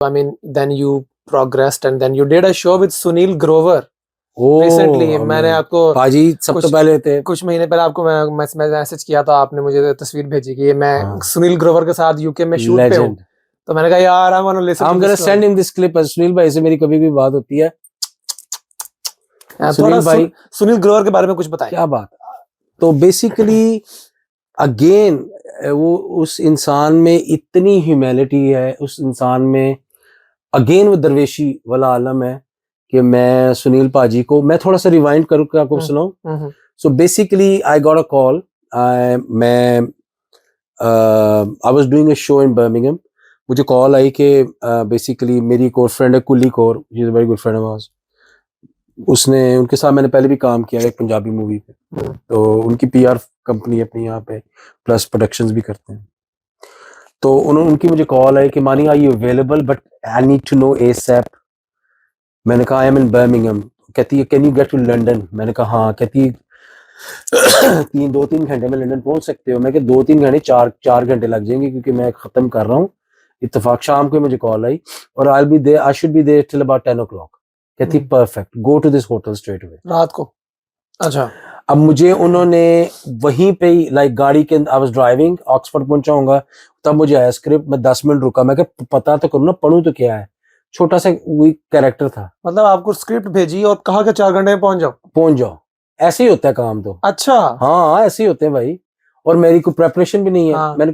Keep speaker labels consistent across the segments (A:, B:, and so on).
A: I mean, then you progressed and then you did a show with Sunil Grover
B: Oh,
A: recently. मैंने आपको
B: पाजी सब तो पहले थे,
A: कुछ महीने पहले आपको मैं मैसेज किया था, आपने मुझे तस्वीर भेजी कि मैं
B: हाँ।
A: सुनील ग्रोवर के साथ यूके में शूट पे हूँ,
B: Legend.
A: तो मैंने कहा यार I want to listen
B: I'm
A: to
B: gonna
A: this
B: send him this clip. सुनील भाई से मेरी कभी भी बात होती है,
A: सुनील भाई, सुनील ग्रोवर के बारे में कुछ बताएं।
B: क्या बात। तो बेसिकली अगेन वो उस इंसान में इतनी ह्यूमैनिटी है, उस इंसान में अगेन वो दरवेशी वाला आलम है कि मैं सुनील पाजी को मैं थोड़ा सा रिवाइंड करूँ कि आपको सुनाऊं। So basically I got a call, मैं I was doing a show in Birmingham, मुझे कॉल आई कि बेसिकली मेरी एक और फ्रेंड है Kuli Kaur, she is a very good friend of ours, उसने उनके साथ मैंने पहले भी काम किया है एक पंजाबी मूवी पे, तो उनकी पीआर कंपनी अपनी यहाँ पे प्लस प्रोडक्शंस भी करते हैं। तो उनकी मुझे कॉल आई कि Mani are you available but I need to know ASAP. मैंने कहा आई एम इन बर्मिंघम। कहती है can you get to London. मैंने कहा हाँ। कहती है 2-3 घंटे में लंदन पहुंच सकते हो। मैं कहा 2-3 घंटे 4 घंटे लग जाएंगे क्योंकि मैं खत्म कर रहा हूँ। इत्तेफाक शाम को मुझे कॉल आई और I should be there till about 10 o'clock। कहती perfect, go to this hotel straight away.
A: रात को? अच्छा।
B: अब मुझे उन्होंने वहीं पे लाइक गाड़ी के आई वाज ड्राइविंग, ऑक्सफोर्ड पहुंचा हूँगा तब मुझे आया स्क्रिप्ट। मैं 10 मिनट रुका, मैं कहा पता तो करूँ ना, पढ़ूं तो क्या है। छोटा सा वही कैरेक्टर था।
A: मतलब आपको स्क्रिप्ट भेजी और कहा कि 4 घंटे में पहुंच जाओ।
B: ऐसे ही होता है काम तो।
A: अच्छा।
B: हाँ ऐसे ही होते हैं भाई। और मेरी कोई प्रेपरेशन भी नहीं है।
A: हाँ।
B: मैंने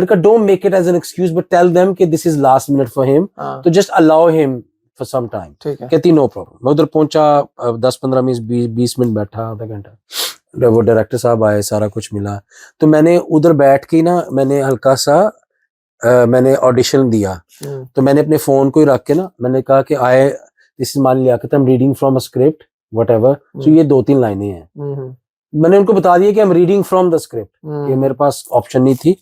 B: कहा don't make it as an excuse but tell them कि this is last minute for him, तो just allow him for some time.
A: ठीक है।
B: कहती नो प्रॉब्लम। मैं उधर पहुंचा, 10-15-20 मिनट बैठा, आधा घंटा। वो डायरेक्टर साहब आए, सारा कुछ मिला। तो मैंने उधर बैठ के ना मैंने हल्का सा मैंने ऑडिशन दिया। तो मैंने अपने फोन को ही रख के ना मैंने कहा कि दिस इज मान लिया कि I am reading from a script whatever, so ये 2-3 लाइनें हैं। मैंने उनको बता दिया कि I am reading from the script, कि मेरे पास ऑप्शन नहीं थी।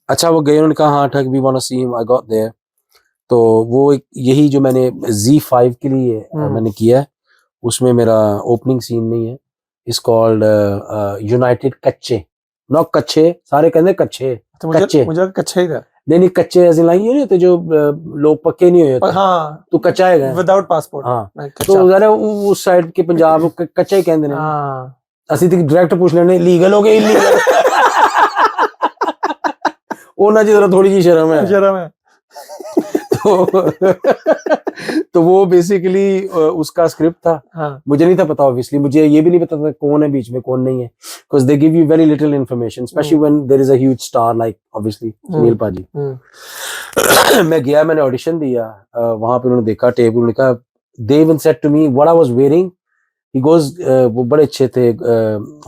B: अच्छा वो गए, उन्होंने कहा हाँ ठीक, we want to see him. I got there. तो वो यही जो मैंने Z5 के लिए मैंने किया है, उसमें मेरा ओपनिंग सीन नहीं है। इट्स कॉल्ड यूनाइटेड कच्चे, नॉट कच्चे, सारे कहते हैं कच्चे।
A: कच्चे मुझे कच्चे ही था।
B: नहीं कच्चे ऐसे लाइन ये नहीं होते जो लोग पक्के नहीं होते।
A: हाँ,
B: तो कच्चा है
A: विदाउट पासपोर्ट।
B: हाँ, तो जरा उस साइड के पंजाब कच्चा ही कहते हैं।
A: हाँ,
B: ਅਸੀਂ ਤੇ डायरेक्ट पूछ लेने लीगल हो गए इलीगल। ਉਹਨਾਂ जी जरा थोड़ी जी शर्म है। तो वो बेसिकली उसका स्क्रिप्ट था। हाँ। मुझे नहीं था पता, ऑब्वियसली मुझे ये भी नहीं पता था कौन है बीच में कौन नहीं है, because they give you very little information, specially when there is a huge star like obviously Sunil paaji. मैं गया, मैंने ऑडिशन दिया, वहां पे उन्होंने देखा टेप, उन्होंने कहा they even said to me what I was wearing, he goes वो बड़े अच्छे थे,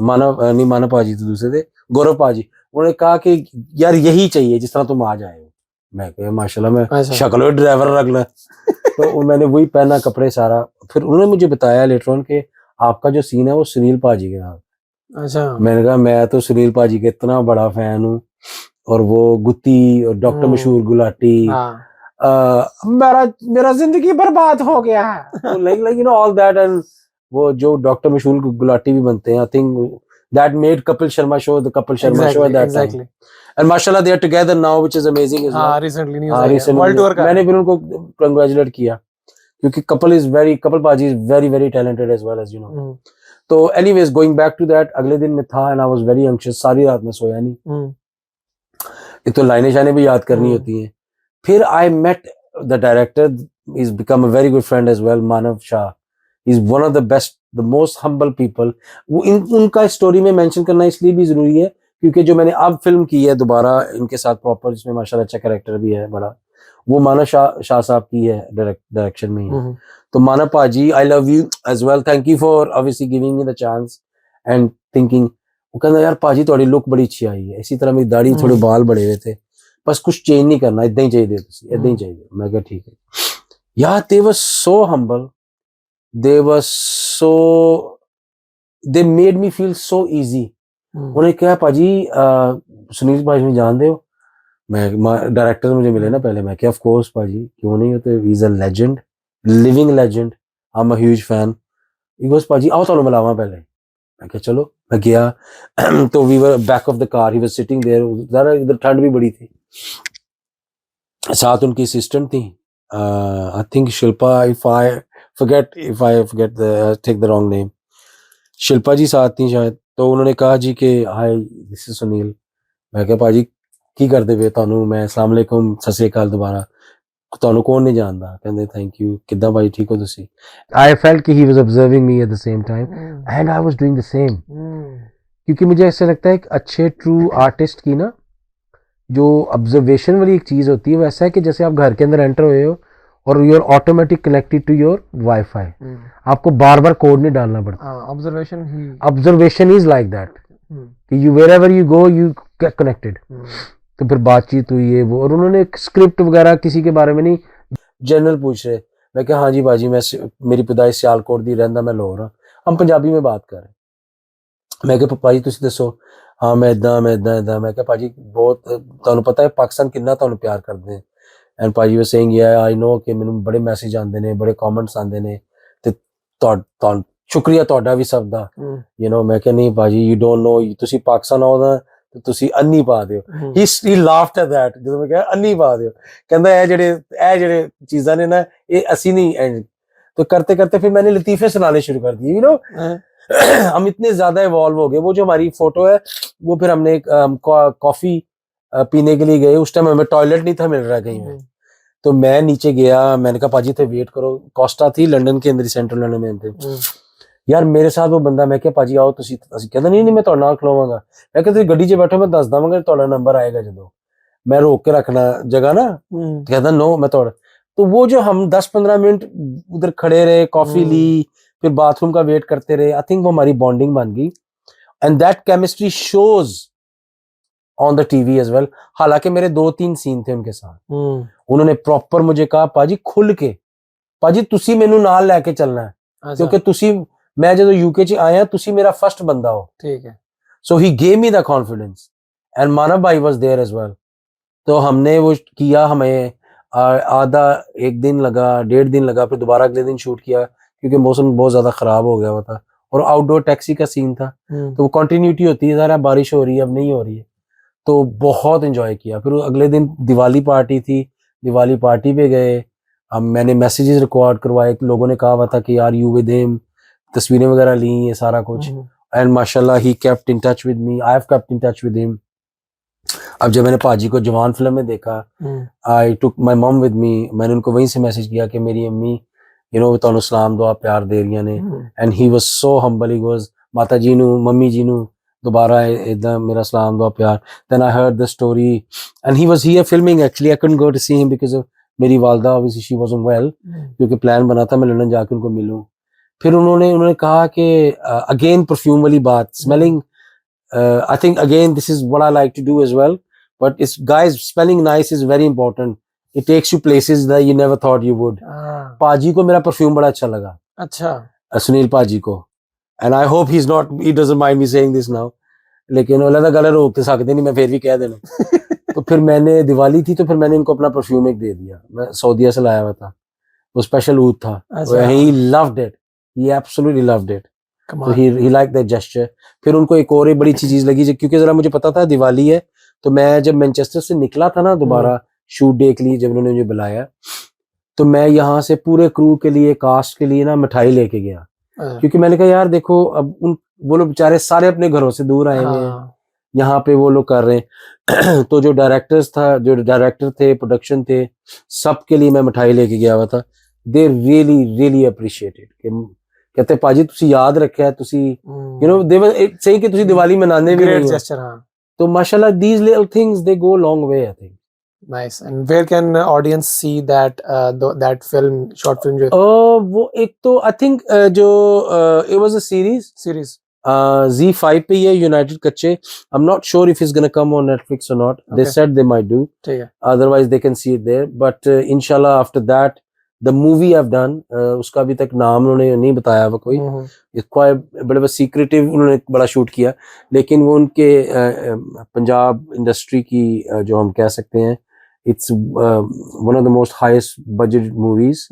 B: मानव पाजी तो दूसरे थे, गौरव पाजी। उन्होंने कहा कि यार यही चाहिए जिस तरह तुम आज आए हो। मैं कहा माशाल्लाह, मैं शक्ल ड्राइवर रख ला। तो मैंने वही पहना कपड़े सारा। फिर उन्होंने मुझे बताया लेटर ऑन कि आपका जो सीन है वो सुनील पाजी के साथ। अच्छा। मैंने कहा मैं तो सुनील पाजी के इतना बड़ा फैन हूँ, और वो गुत्ती और डॉक्टर मशहूर गुलाटी, मेरा जिंदगी बर्बाद हो गया है, like you know all that. And वो जो डॉक्टर मशहूर गुलाटी भी बनते हैं, I think that made Kapil Sharma show, the Kapil Sharma show at that time. And mashallah they are together now, which is amazing as well. Recently news आई है, world tour का। मैंने भी उनको congratulate किया क्योंकि Kapil Paji is very very talented as well, as you know. तो anyways going back to that, अगले दिन मैं था and I was very anxious, सारी रात में सोया नहीं। एक तो लाइनें शाइनें भी याद करनी होती हैं। फिर I met the director, he's become a very good friend as well, Manav Shah. He's one of the best, the most humble people. वो उनका स्टोरी में मेंशन करना इसलिए भी जरूरी है क्योंकि जो मैंने अब फिल्म की है दोबारा इनके साथ प्रॉपर, जिसमें माशाल्लाह अच्छा कैरेक्टर भी है बड़ा, वो मानव शाह साहब की है डायरेक्शन में ही। तो Manav paaji, I love you as well, thank you for obviously giving me the chance and thinking. वो कहना यार पाजी थोड़ी लुक बड़ी अच्छी आई है, इसी तरह मेरी दाढ़ी थोड़े बाल बड़े हुए थे, बस कुछ चेंज नहीं करना, इतना ही चाहिए, इतना ही चाहिए। मैं कहा ठीक है यार। They were so humble, they were so, they made me feel so easy। उन्हें क्या पाजी सुनील पाजी में जानते हो? मैं डायरेक्टर मुझे मिले ना पहले, मैं क्या ऑफ कोर्स पाजी, क्यों नहीं होते, he is a legend, living legend, I am a huge fan. He goes paaji आओ तो मिलावा पहले। मैं क्या चलो, मैं गया। तो we were back of the car, he was sitting there, जरा इधर ठंड भी बड़ी थी। साथ उनकी असिस्टेंट थी, I think Shilpa, if I forget take the wrong name, Shilpa ji साथ थी शायद। तो उन्होंने कहा जी कि हाय दिस इज सुनील। मैं कहा भाजी की करते पे ਤੁਹਾਨੂੰ ਮੈਂ अस्सलाम वालेकुम सत श्री अकाल दोबारा, ਤੁਹਾਨੂੰ कौन नहीं जानता। कहते थैंक यू, किद्दां भाई ठीक हो तुसी। आई फेल्ट कि he was observing me at the same time and I was doing the same, क्योंकि मुझे ऐसा लगता है एक अच्छे ट्रू आर्टिस्ट की ना जो ऑब्जर्वेशन वाली एक चीज़ होती है, वैसा है कि जैसे आप घर के अंदर एंटर हुए हो और you are automatic connected to your WiFi, आपको बार बार कोड नहीं डालना पड़ता। ऑब्जर्वेशन इज लाइक दैट कि you wherever you go you get connected. तो फिर बातचीत हुई है वो, और उन्होंने स्क्रिप्ट वगैरह किसी के बारे में नहीं, जनरल पूछ रहे। मैं कहा हाँ जी बाजी, मैं मेरी पैदाइश सियालकोट दी, रहंदा मैं लाहौर हाँ। हम पंजाबी में बात कर रहे। मैं कहा पप्पा जी तुसी दसो। हाँ मैं इदा मैं कहा भाजी बहुत तुहानू पता है पाकिस्तान कितना तुहानू प्यार करते हैं। एंड भाजी वाज सेइंग या आई नो कि मैनू बड़े मैसेज आंदे ने, बड़े कमेंट्स आंदे ने, ते तुहानू शुक्रिया तुहाडा भी सब दा। यू नो मैं कहा नहीं भाजी यू डोंट नो, तुसी पाकिस्तान आओ ना ਤੇ ਤੁਸੀਂ ਅੰਨੀ ਪਾ ਦਿਓ। ਹੀ ਲਾਫਟ ਐਟ ਦੈਟ ਜਦੋਂ ਮੈਂ ਕਿਹਾ ਅੰਨੀ ਪਾ ਦਿਓ, ਕਹਿੰਦਾ ਇਹ ਜਿਹੜੇ ਚੀਜ਼ਾਂ ਨੇ ਨਾ ਇਹ ਅਸੀਂ नहीं। तो करते करते फिर मैंने लतीफे सुनाने शुरू कर दिए, यू नो। हम इतने ज्यादा इवॉल्व हो गए। वो जो हमारी फोटो है वो फिर हमने कॉफी पीने के लिए गए, उस टाइम हमें टॉयलेट नहीं था मिल रहा कहीं में। तो मैं नीचे गया, मैंने कहा पाजी थे वेट करो, कोस्टा थी लंदन के अंदर, सेंट्रल लंदन में थे यार मेरे साथ वो बंदा। मैं क्या पाजी आओ तुसी, कहता नहीं मैं ਤੁਹਾਡੇ ਨਾਲ ਖਲੋਵਾਂਗਾ। मैं कहते ਗੱਡੀ 'ਚ बैठो, मैं दस दवांगा ਤੁਹਾਡਾ नंबर आएगा ਜਦੋਂ मैं रोक के रखना जगह ना। कहता नो मैं थोड़ा। तो वो जो हम 10-15 मिनट उधर खड़े रहे, कॉफी ली, फिर बाथरूम का वेट करते रहे, आई थिंक वो हमारी बॉन्डिंग बन गई। And that chemistry shows on the TV as well. हालांकि मेरे 2-3 सीन थे उनके साथ, उन्होंने प्रॉपर मुझे कहा पाजी खुल के, पाजी तुसी मेनू नाल लेके चलना है क्योंकि तुसी, मैं जो यूके च आया तुसी मेरा फर्स्ट बंदा हो, ठीक है। So he gave me the confidence and Manav भाई वाज देयर एज वेल। तो हमने वो किया, हमें आधा एक दिन लगा, 1.5 दिन लगा, फिर दोबारा अगले दिन शूट किया क्योंकि मौसम बहुत ज्यादा खराब हो गया हुआ था और आउटडोर टैक्सी का सीन था। तो वो कंटिन्यूटी होती है, ज़रा बारिश हो रही है अब नहीं हो रही है। तो बहुत एंजॉय किया। फिर अगले दिन दिवाली पार्टी थी, दिवाली पार्टी पे गए। अब मैंने मैसेजेस रिकॉर्ड करवाए, लोगों ने कहा हुआ था कि यार यू विद हिम, तस्वीरें वगैरह ली, ये सारा कुछ। एंड माशाल्लाह he kept in touch with me, I have kept in touch with him. अब जब मैंने पाजी को जवान फिल्म में देखा, I took my mom with me, मैंने उनको वहीं से मैसेज किया कि मेरी अम्मी यू नो तुहानू सलाम दुआ प्यार दे रही ने। And he was so humble, he was माता जी नू मम्मी जी नू दोबारा इदा मेरा सलाम दुआ प्यार। Then I heard the story and he was here filming actually, I couldn't go to see him because of मेरी वालदा ऑब्वियसली शी वाजंट वेल, क्योंकि प्लान बना था मैं लंदन जाके उनको मिलूं। फिर उन्होंने कहा कि अगेन परफ्यूम वाली बात, smelling, I think again this is what I like to do as well, but it's guys smelling nice is very important. It takes you places that you never thought you would. पाजी को मेरा perfume बड़ा अच्छा लगा। अच्छा, सुनील पाजी को। And I hope he doesn't mind me saying this now. लेकिन वो लगा गलत रोक सकते नहीं, मैं फिर भी कह देना। तो फिर मैंने दिवाली थी तो फिर मैंने इनको अपना परफ्यूम एक दे दिया, मैं सऊदीया से लाया हुआ था, वो स्पेशल ऊद था। He loved it, he absolutely loved it. तो he liked that gesture. फिर उनको एक और बड़ी अच्छी चीज लगी, क्योंकि जरा मुझे पता था दिवाली है, तो मैं जब मैनचेस्टर से निकला था ना दोबारा शूट डे के लिए, जब उन्होंने मुझे बुलाया तो मैं यहाँ से पूरे क्रू के लिए, कास्ट के लिए ना मिठाई लेके गया, क्योंकि मैंने कहा यार देखो अब वो लोग बेचारे सारे अपने घरों से दूर आए हुए हैं, यहाँ पे वो लोग कर रहे हैं। तो जो डायरेक्टर थे, प्रोडक्शन थे, सबके लिए मैं मिठाई लेके गया हुआ था। दे रियली अप्रिशिएटेड, कहते पाजी तुसी याद रखा है, तुसी you know they were saying कि तुसी दिवाली मनाने भी नहीं हो। तो माशाल्लाह these little things they go a long way, I think.
A: Nice. And where can audience see that that film, short film?
B: वो एक तो I think जो it was a series. Z5 पे ये United Kacche. I'm not sure if it's gonna come on Netflix or not. They said they might do. Otherwise they can see it there. But inshallah after that the movie I've done, उसका अभी तक नाम उन्होंने नहीं बताया वो कोई, इसको बड़े सीक्रेटिव उन्होंने बड़ा शूट किया, लेकिन वो उनके पंजाब इंडस्ट्री की जो हम कह सकते हैं, it's one of the most highest budget movies.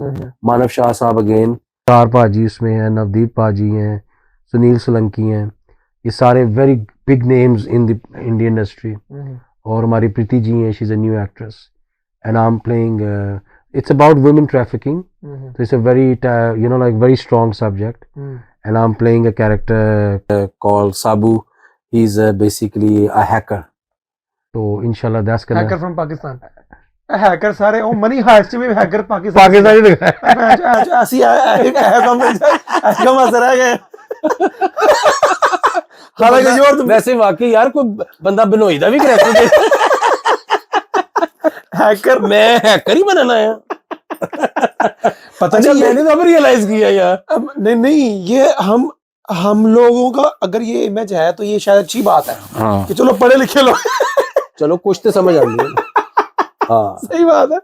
B: Manav Shah साहब अगेन, चार पाजी उसमें हैं, नवदीप पाजी हैं, सुनील सोलंकी हैं, ये सारे very big names in the Indian industry. और हमारी प्रीति जी हैं, she is a new actress. and I'm playing. It's about women trafficking. So it's a very like very strong subject. And I'm playing a character called Sabu. He's basically a hacker. So inshallah that's gonna.
A: Hacker from Pakistan hacker सारे ओ money heist में hacker Pakistan
B: Pakistani दिखाया।
A: ऐसी ऐसा मसला है हालांकि जो
B: वैसे वाकई यार कोई बंदा बिनोई दा भी करैक्टर
A: हैकर
B: मैं हैकर ही बनना है।
A: पता
B: अच्छा
A: नहीं
B: मैंने तो अब रियलाइज किया यार।
A: नहीं ये हम लोगों का अगर ये इमेज है तो ये शायद अच्छी बात है
B: हाँ।
A: कि चलो पढ़े लिखे लोग
B: चलो कुछ तो समझ आ गई। हाँ
A: सही बात है।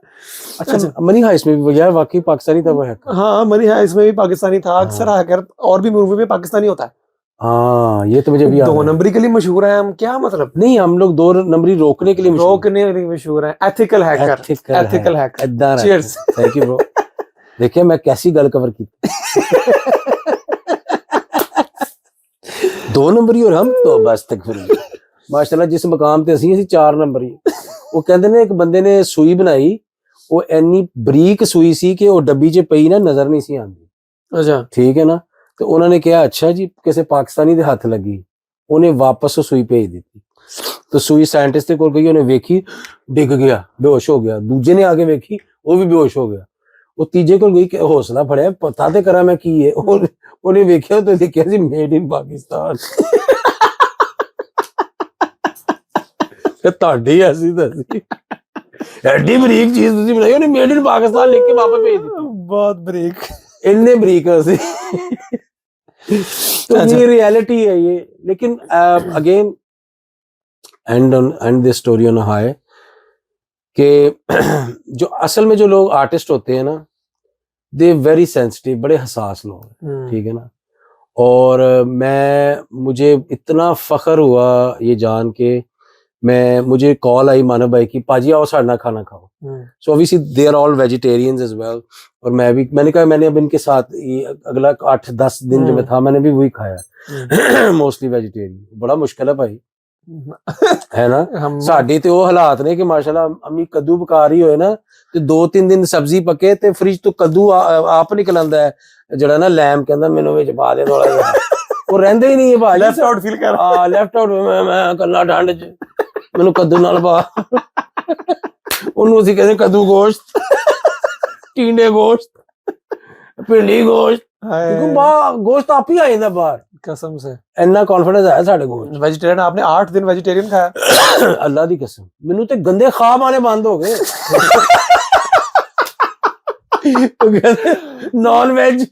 B: अच्छा मनी हाइस्ट में भी यार वाकई पाकिस्तानी था वो हैकर।
A: हाँ मनी हाइस्ट में भी पाकिस्तानी था अक्सर हैकर और भी मूवी में पाकिस्तानी होता है।
B: हाँ ये तो मुझे भी याद है।
A: 2 नंबरी के लिए मशहूर है हम क्या मतलब
B: नहीं हम लोग 2 नंबरी रोकने के लिए
A: रोकने के लिए मशहूर है ethical hacker ethical hacker cheers
B: thank you bro. देखिए मैं कैसी गल कवर की 2 नंबरी और हम तो बस तक फिर माशाल्लाह जिस मकाम ते ਅਸੀਂ 4 ਨੰਬਰੀ ਉਹ ਕਹਿੰਦੇ ਨੇ ਇੱਕ ਬੰਦੇ ਨੇ ਸੂਈ ਬਣਾਈ ਉਹ ਇੰਨੀ ਬਰੀਕ ਸੂਈ ਸੀ ਕਿ ਉਹ ਡੱਬੀ 'ਚ ਪਈ ਨਾ ਨਜ਼ਰ ਨਹੀਂ ਸੀ ਆਉਂਦੀ।
A: अच्छा
B: ਠੀਕ ਹੈ ਨਾ ਤੇ ਉਹਨਾਂ ਨੇ ਕਿਹਾ ਅੱਛਾ ਜੀ ਕਿਸੇ ਪਾਕਿਸਤਾਨੀ ਦੇ ਹੱਥ ਲੱਗੀ ਉਹਨੇ ਵਾਪਸ ਉਹ ਸੂਈ ਭੇਜ ਦਿੱਤੀ ਤੇ ਸੂਈ ਸਾਇੰਟਿਸਟ ਦੇ ਕੋਲ ਗਈ ਉਹਨੇ ਵੇਖੀ ਡਿੱਗ ਗਿਆ ਬੇਹੋਸ਼ ਹੋ ਗਿਆ ਦੂਜੇ ਨੇ ਆ ਕੇ ਵੇਖੀ ਉਹ ਵੀ ਬੇਹੋਸ਼ ਹੋ ਗਿਆ ਉਹ ਤੀਜੇ ਕੋਲ ਗਈ ਕਿ ਹੌਸਲਾ ਫੜਿਆ ਪਤਾ ਤੇ ਕਰਾਂ ਮੈਂ ਕੀ ਹੈ ਉਹਨੇ ਵੇਖਿਆ ਤੇ ਦੇਖਿਆ ਸੀ ਮੇਡ ਇਨ ਪਾਕਿਸਤਾਨ ਤੇ ਤੁਹਾਡੀ ਐਸੀ ਦੱਸੀ ਐਡੀ ਬਰੀਕ ਚੀਜ਼ ਤੁਸੀਂ ਬਣਾਈ ਉਹਨੇ ਮੇਡ ਇਨ ਪਾਕਿਸਤਾਨ ਲਿਖ ਕੇ ਵਾਪਸ ਭੇਜ ਦਿੱਤੀ
A: बहुत ब्रेक
B: इतने ब्रीक से तो ये रियलिटी है ये लेकिन again and this story on high कि जो असल में जो लोग आर्टिस्ट होते हैं ना दे वेरी सेंसिटिव बड़े हसास लोग हैं ठीक है ना और मुझे इतना फख्र हुआ ये जान के मुझे कॉल आई मानव भाई की पाजी आओ साढ़े ना खाना खाओ so obviously they are all vegetarians as well और मैंने कहा मैंने अब इनके साथ ये अगला 8-10 दिन जो मैं था मैंने भी वही खाया मोस्टली वेजिटेरियन बड़ा मुश्किल है भाई है ना साडी ते वो हालात ने कि माशाल्लाह अम्मी कद्दू पका रही होए ना ते 2-3 दिन सब्जी पके ते फ्रिज तो कद्दू आप निकल आंदा है जड़ा ना लैम कहंदा मेनू विच पा दे थोड़ा जिहा वो रहंदे ही नहीं है भाई
A: लेफ्ट आउट फील कर
B: हां लेफ्ट आउट मैं कल्ला ठंड च मैनू कद्दू नाल पा ओनू ਅਸੀਂ ਕਹਿੰਦੇ कद्दू गोश्त टींडे गोश्त भिंडी गोश्त क्योंकि गोश्त आप ही आ जाता बाहर
A: कसम से
B: इतना कॉन्फिडेंस है साढ़े को
A: वेजिटेरियन आपने 8 दिन वेजिटेरियन खाया
B: अल्लाह दी कसम मैनू ते गंदे ख्वाब आने बंद हो गए नॉन वेज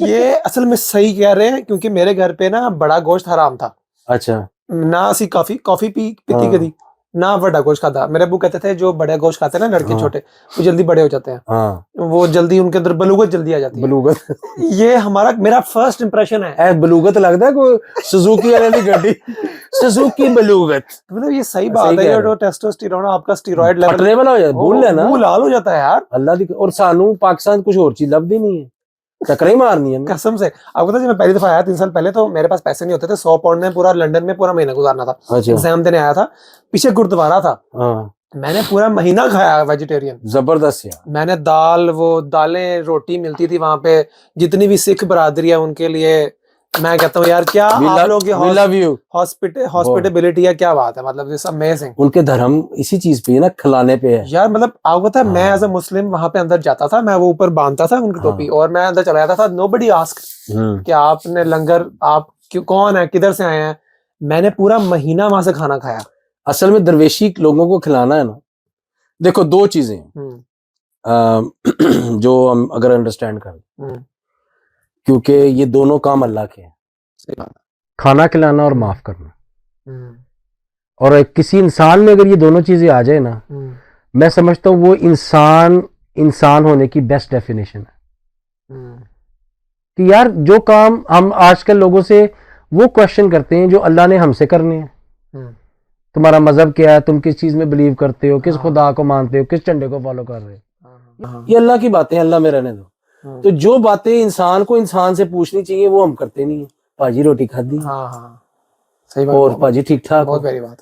A: ये असल में सही कह रहे हैं क्योंकि मेरे घर पे ना बड़ा गोश्त हराम था।
B: अच्छा
A: ना सी कॉफी पीती कभी ना बड़ा गोश्त खाता। मेरे अब्बू कहते थे जो बड़े गोश्त खाते हैं ना लड़के छोटे वो जल्दी बड़े हो जाते हैं वो जल्दी उनके अंदर बलूगत जल्दी आ जाती है।
B: बलूगत
A: ये मेरा फर्स्ट इंप्रेशन है
B: बलूगत लगता है कोई सुजुकी वाले की गाड़ी सुजुकी बलूगत
A: मतलब ये सही बात है ये टेस्टोस्टेरोन आपका स्टेरॉइड लेवल
B: हो जाता भूल लेना
A: वो लाल हो जाता है यार
B: अल्लाह दी और सानू पाकिस्तान कुछ और चीज लभदी नहीं है टकरा ही मारनी है
A: कसम से। आपको पता है जब मैं पहली दफा आया 3 साल पहले तो मेरे पास पैसे नहीं होते थे 100 पाउंड में पूरा लंदन में पूरा महीना गुजारना था। एग्जाम देने आया था पीछे गुरुद्वारा था मैंने पूरा महीना खाया वेजिटेरियन
B: जबरदस्त यार।
A: मैंने दालें रोटी मिलती थी वहां पे जितनी भी सिख बरादरी है उनके लिए मैं कहता हूँ यार क्या आप लोग हॉस्पिटेबिलिटी है क्या बात है मतलब इट्स अमेजिंग।
B: उनके धर्म इसी चीज पे है ना खिलाने पे है यार
A: मतलब आपको पता है मैं एज अ मुस्लिम वहां पे अंदर जाता था मैं वो ऊपर बांधता था उनकी टोपी और मैं अंदर चला जाता था नोबडी आस्क कि आपने लंगर आप कौन है किधर से आए हैं मैंने पूरा महीना वहां से खाना खाया।
B: असल में दरवेशी लोगों को खिलाना है ना देखो 2 चीजें जो हम अगर अंडरस्टैंड करें क्योंकि ये दोनों काम अल्लाह के हैं खाना खिलाना और माफ करना और किसी इंसान में अगर ये दोनों चीजें आ जाए ना मैं समझता हूँ वो इंसान होने की बेस्ट डेफिनेशन है कि यार जो काम हम आजकल लोगों से वो क्वेश्चन करते हैं जो अल्लाह ने हमसे करने हैं तुम्हारा मजहब क्या है तुम किस चीज में बिलीव करते हो किस खुदा को मानते हो किस झंडे को फॉलो कर रहे हो ये अल्लाह की बातें अल्लाह में रहने दो। तो जो बातें इंसान को इंसान से पूछनी चाहिए वो हम करते नहीं है। पाजी रोटी खाधी
A: सही बात
B: और पाजी ठीक ठाक
A: बहुत बड़ी बात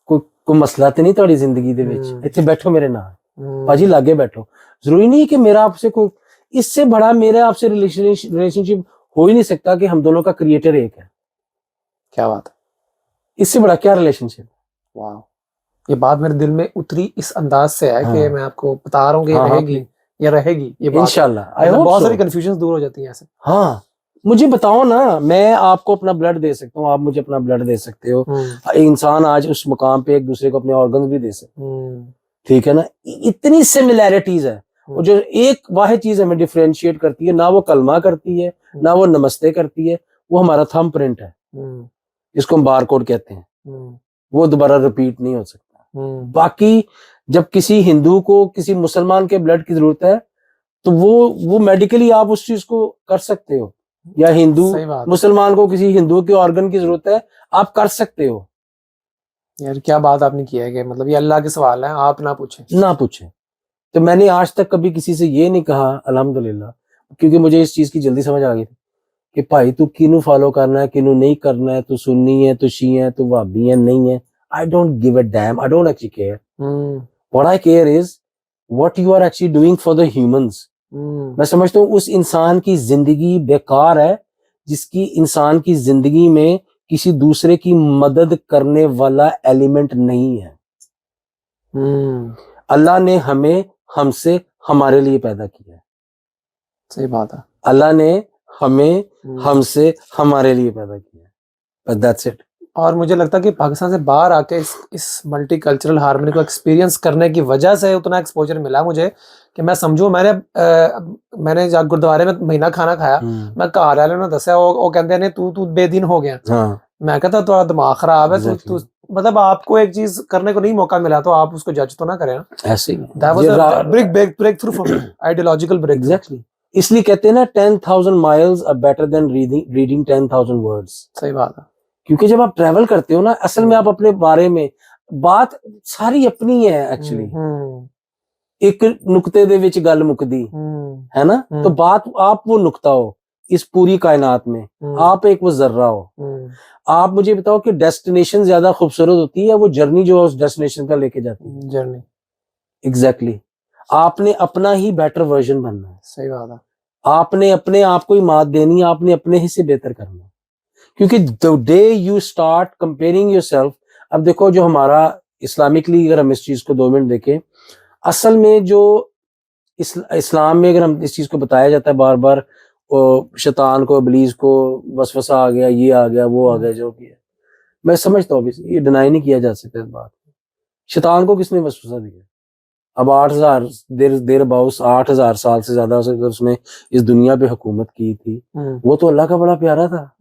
B: कोई मसला तो नहीं थोड़ी जिंदगी दे विच इत्थे बैठो मेरे नाल पाजी लागे बैठो, जरूरी नहीं कि मेरा आपसे कोई, इससे बड़ा मेरा आपसे रिलेशनशिप हो ही नहीं सकता कि हम दोनों का क्रिएटर एक है।
A: क्या बात है,
B: इससे बड़ा क्या रिलेशनशिप।
A: वाह, ये बात मेरे दिल में उतरी इस अंदाज से है कि मैं आपको बता रहा हूँ कि रहेगी, ये रहेगी ये बात,
B: इंशाल्लाह।
A: बहुत सारी कंफ्यूजन दूर हो जाती है ऐसे।
B: हाँ, मुझे बताओ ना, मैं आपको अपना ब्लड दे सकता हूँ, आप मुझे अपना ब्लड दे सकते हो। इंसान आज उस मुकाम पे एक दूसरे को अपने ऑर्गन भी दे सकते, ठीक है ना। इतनी सिमिलैरिटीज है, और जो एक वाहिद चीज हमें डिफरेंशिएट करती है, ना वो कलमा करती है, ना वो नमस्ते करती है, वो हमारा थंब प्रिंट है, जिसको हम बार कोड कहते हैं। वो दोबारा रिपीट नहीं हो सकता। बाकी जब किसी हिंदू को किसी मुसलमान के ब्लड की जरूरत है, तो वो मेडिकली आप उस चीज को कर सकते हो, या हिंदू मुसलमान को किसी हिंदू के ऑर्गन की जरूरत है, आप कर सकते हो।
A: यार क्या बात आपने किया है कि मतलब ये अल्लाह के सवाल है, आप ना पूछें।
B: तो मैंने आज तक कभी किसी से ये नहीं कहा अल्हम्दुलिल्लाह, क्योंकि मुझे इस चीज की जल्दी समझ आ गई थी कि भाई तू किनू फॉलो करना है, किनू नहीं करना है, तू सुन्नी है, तू शी है, तू वहाबी है, नहीं है। I don't give a damn, I don't actually care. What I care is what you are actually doing for the humans. मैं समझता हूँ उस इंसान की जिंदगी बेकार है जिसकी इंसान की जिंदगी में किसी दूसरे की मदद करने वाला एलिमेंट नहीं है। अल्लाह ने हमें हमसे हमारे लिए पैदा किया है।
A: सही बात है,
B: अल्लाह ने हमें हमसे हमारे लिए पैदा किया है, बस दैट्स इट। और
A: मुझे लगता है कि पाकिस्तान से बाहर आके इस मल्टीकल्चरल हार्मनी को एक्सपीरियंस करने की वजह से उतना एक्सपोजर मिला मुझे कि मैं समझू, मैंने जब गुरुद्वारे में महीना खाना खाया, मैं घर वाले ने दसिया, वो कहते हैं तू बेदीन हो गया। मैं कहता थोड़ा दिमाग खराब है, तू मतलब आपको एक चीज करने को नहीं मौका मिला तो आप उसको जज तो ना करें ना।
B: ऐसे ही
A: that was a breakthrough for me, ideological break.
B: Exactly, इसलिए कहते हैं ना 10,000 miles are better than reading 10,000 words.
A: सही बात है,
B: क्योंकि जब आप ट्रैवल करते हो ना, असल में आप अपने बारे में बात सारी अपनी है एक्चुअली। एक नुक्ते दे विच गल मुकदी है ना, तो बात आप वो नुक्ता हो इस पूरी कायनात में, आप एक वो जर्रा हो। आप मुझे बताओ कि डेस्टिनेशन ज्यादा खूबसूरत होती है वो जर्नी जो उस डेस्टिनेशन का लेके जाती है,
A: जर्नी।
B: एग्जैक्टली, आपने अपना ही बेटर वर्जन बनना है।
A: सही बात है,
B: आपने अपने आप को ही मात देनी है, आपने अपने हिस्से बेहतर करना है। क्योंकि the day you start comparing yourself, अब देखो जो हमारा इस्लामिकली अगर हम इस चीज को 2 मिनट देखें, असल में जो इस्लाम में अगर हम इस चीज को बताया जाता है बार बार, शैतान को, इब्लीस को वसवसा आ गया, ये आ गया, वो आ गया, जो भी है, मैं समझता हूँ ये डिनाई नहीं किया जा सकता इस बात। शैतान को किसने वसवसा दिया? अब 8,000 देर अबाउट 8,000 साल से ज्यादा उसने इस दुनिया पे हुकूमत की थी, वो तो अल्लाह का बड़ा प्यारा था,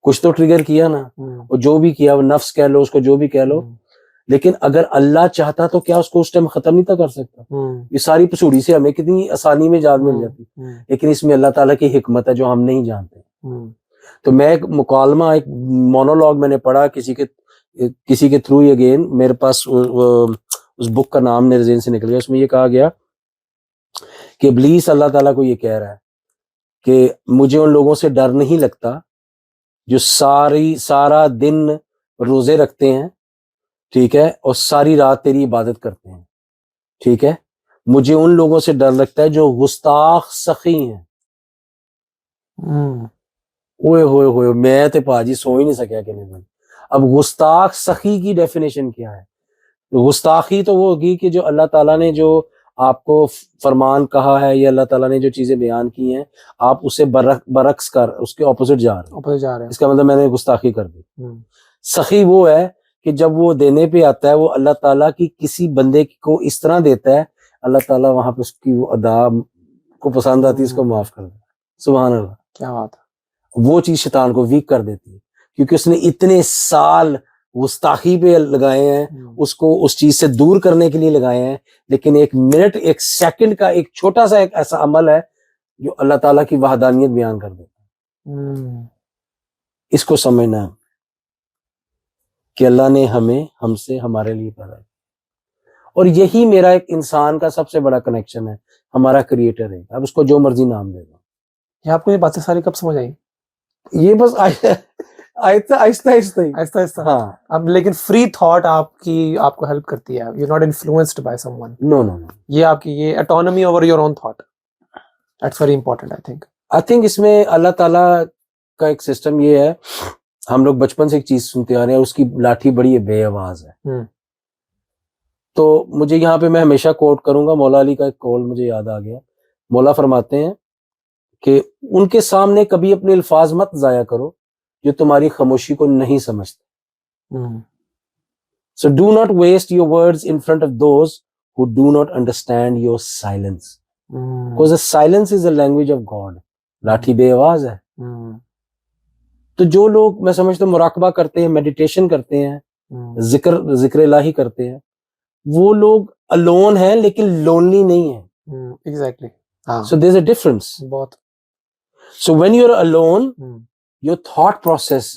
B: कुछ तो ट्रिगर किया ना, और जो भी किया, वो नफ्स कह लो, उसको जो भी कह लो, लेकिन अगर अल्लाह चाहता तो क्या उसको उस टाइम खत्म नहीं था कर सकता? ये सारी पसूड़ी से हमें कितनी आसानी में जान मिल जाती, लेकिन इसमें अल्लाह ताला की हिकमत है जो हम नहीं जानते। तो मैं एक मुकालमा, एक मोनोलॉग मैंने पढ़ा किसी के थ्रू, अगेन मेरे पास उस बुक का नाम मेरे ज़हन से निकल गया। उसमें ये कहा गया कि इब्लीस अल्लाह ताला को ये कह रहा है कि मुझे उन लोगों से डर नहीं लगता जो सारा दिन रोजे रखते हैं, ठीक है, और सारी रात तेरी इबादत करते हैं, ठीक है। मुझे उन लोगों से डर लगता है जो गुस्ताख सखी हैं। ओए होए होए, मैं तो पाजी सो ही नहीं सकिया कि नहीं। अब गुस्ताख सखी की डेफिनेशन क्या है? गुस्ताखी तो वो होगी कि जो अल्लाह ताला ने जो आपको फरमान कहा है या अल्लाह ताला ने जो चीजें बयान की हैं, आप उसे बरक्स कर उसके ऑपोजिट जा रहे हैं। इसका मतलब मैंने गुस्ताखी कर दी। सखी वो है कि जब वो देने पे आता है, वो अल्लाह ताला की किसी बंदे को इस तरह देता है, अल्लाह ताला वहां पे उसकी वो अदा को पसंद आती है, उसको माफ कर देता है। सुभान अल्लाह, क्या बात है। वो चीज शैतान को वीक कर देती है, क्योंकि उसने इतने साल गुस्ताखी पे लगाए हैं, उसको उस चीज से दूर करने के लिए लगाए हैं। लेकिन 1 मिनट 1 सेकंड का एक छोटा सा एक ऐसा अमल है जो अल्लाह ताला की वहदानियत बयान कर देता है। इसको समझना कि अल्लाह ने हमें हमसे हमारे लिए पैदा किया, और यही मेरा एक इंसान का सबसे बड़ा कनेक्शन है, हमारा क्रिएटर है। अब उसको जो मर्जी नाम दे दो।
A: आपको ये बातें सारी कब समझ आई?
B: ये बस आहिस्ता आहिस्ता आहिस्ता ही।
A: आहिस्ता आहिस्ता।
B: हाँ।
A: अब लेकिन फ्री थॉट आपको हेल्प करती है, you not influenced by someone.
B: No no no,
A: ये आपकी ये autonomy over your own thought, that's very important I think.
B: इसमें अल्लाह ताला का एक सिस्टम ये है, हम लोग बचपन से एक चीज सुनते आ रहे हैं, उसकी लाठी बड़ी बेआवाज है। तो मुझे यहाँ पे मैं हमेशा कोट करूंगा, मौला अली का एक कौल मुझे याद आ गया। मौला फरमाते हैं कि उनके सामने कभी अपने अल्फाज मत जाया करो जो तुम्हारी खामोशी को नहीं समझते। So do not waste your words in front of those who do not understand your silence, because the silence is the language of God. लाठी बेआवाज है। तो जो लोग, मैं समझता हूँ, मुराकबा करते हैं, मेडिटेशन करते हैं, जिक्र इलाही करते हैं, वो लोग अलोन हैं लेकिन लोनली नहीं है।
A: Exactly.
B: So there is a difference.
A: बहुत।
B: So when you are alone, your thought process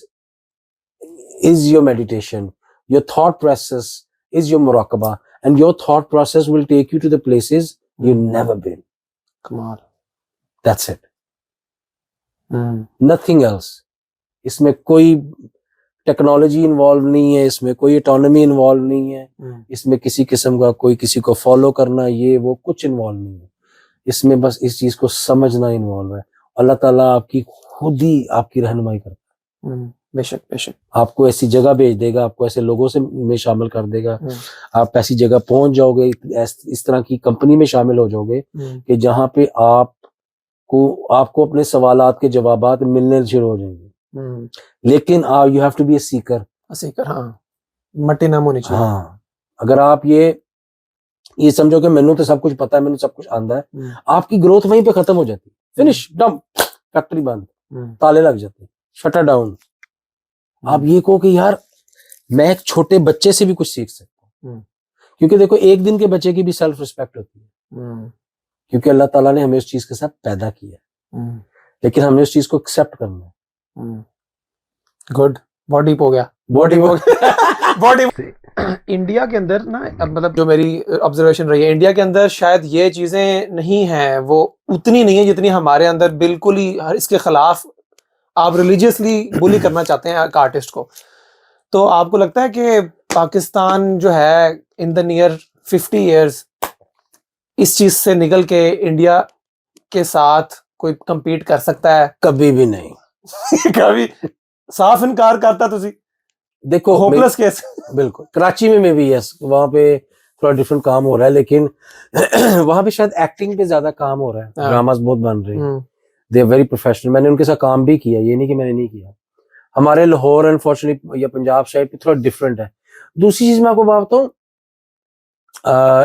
B: is your meditation, your thought process is your मुराकबा, and your thought process will take you to the places you never been.
A: कमाल।
B: That's it, nothing else. इसमें कोई technology involve नहीं है, इसमें कोई autonomy involve नहीं है, इसमें किसी किस्म का कोई किसी को फॉलो करना ये वो कुछ इन्वॉल्व नहीं है। इसमें बस इस चीज को समझना इन्वॉल्व है। अल्लाह ताला आपकी खुद ही आपकी रहनुमाई करता है।
A: बेशक बेशक।
B: आपको ऐसी जगह भेज देगा, आपको ऐसे लोगों से में शामिल कर देगा, आप ऐसी जगह पहुंच जाओगे, इस तरह की कंपनी में शामिल हो जाओगे कि जहां पे आपको अपने सवालात के जवाबात मिलने शुरू हो जाएंगे। लेकिन you have to be a seeker.
A: हाँ, मट्टी नाम होनी चाहिए।
B: हाँ, अगर आप ये समझो कि मैंने तो सब कुछ पता है, मैंने सब कुछ आंदा है, आपकी ग्रोथ वहीं पे खत्म हो जाती है। फिनिश, डम, फैक्ट्री बंद, ताले लग जाते, शटर डाउन। आप ये कहो कि यार मैं एक छोटे बच्चे से भी कुछ सीख सकता हूँ, क्योंकि देखो एक दिन के बच्चे की भी सेल्फ रिस्पेक्ट होती है, क्योंकि अल्लाह ताला ने हमें उस चीज के साथ पैदा किया है, लेकिन हमें उस चीज को एक्सेप्ट करना है।
A: गुड। बॉडी हो गया, बॉडी हो गया। बॉडी। इंडिया के अंदर ना, मतलब जो मेरी ऑब्जर्वेशन रही है, इंडिया के अंदर शायद ये चीजें नहीं हैं, वो उतनी नहीं है जितनी हमारे अंदर। बिल्कुल ही इसके खिलाफ आप रिलीजियसली बुली करना चाहते हैं एक आर्टिस्ट को। तो आपको लगता है कि पाकिस्तान जो है इन द नियर 50 years इस चीज से निकल के इंडिया के साथ कोई compete कर सकता है?
B: कभी भी नहीं।
A: कभी साफ इनकार करता तुसी?
B: देखो,
A: होपलेस केस।
B: बिल्कुल। कराची में भी यस, वहां पे थोड़ा डिफरेंट काम हो रहा है, लेकिन वहां पे शायद एक्टिंग पे ज्यादा काम हो रहा है, ड्रामास बहुत बन रहे हैं, दे आर वेरी प्रोफेशनल। मैंने उनके साथ काम भी किया, ये नहीं कि मैंने नहीं किया। हमारे लाहौर अनफॉर्चुनेटली या पंजाब साइड पे थोड़ा डिफरेंट है। दूसरी चीज मैं आपको बात बताऊं,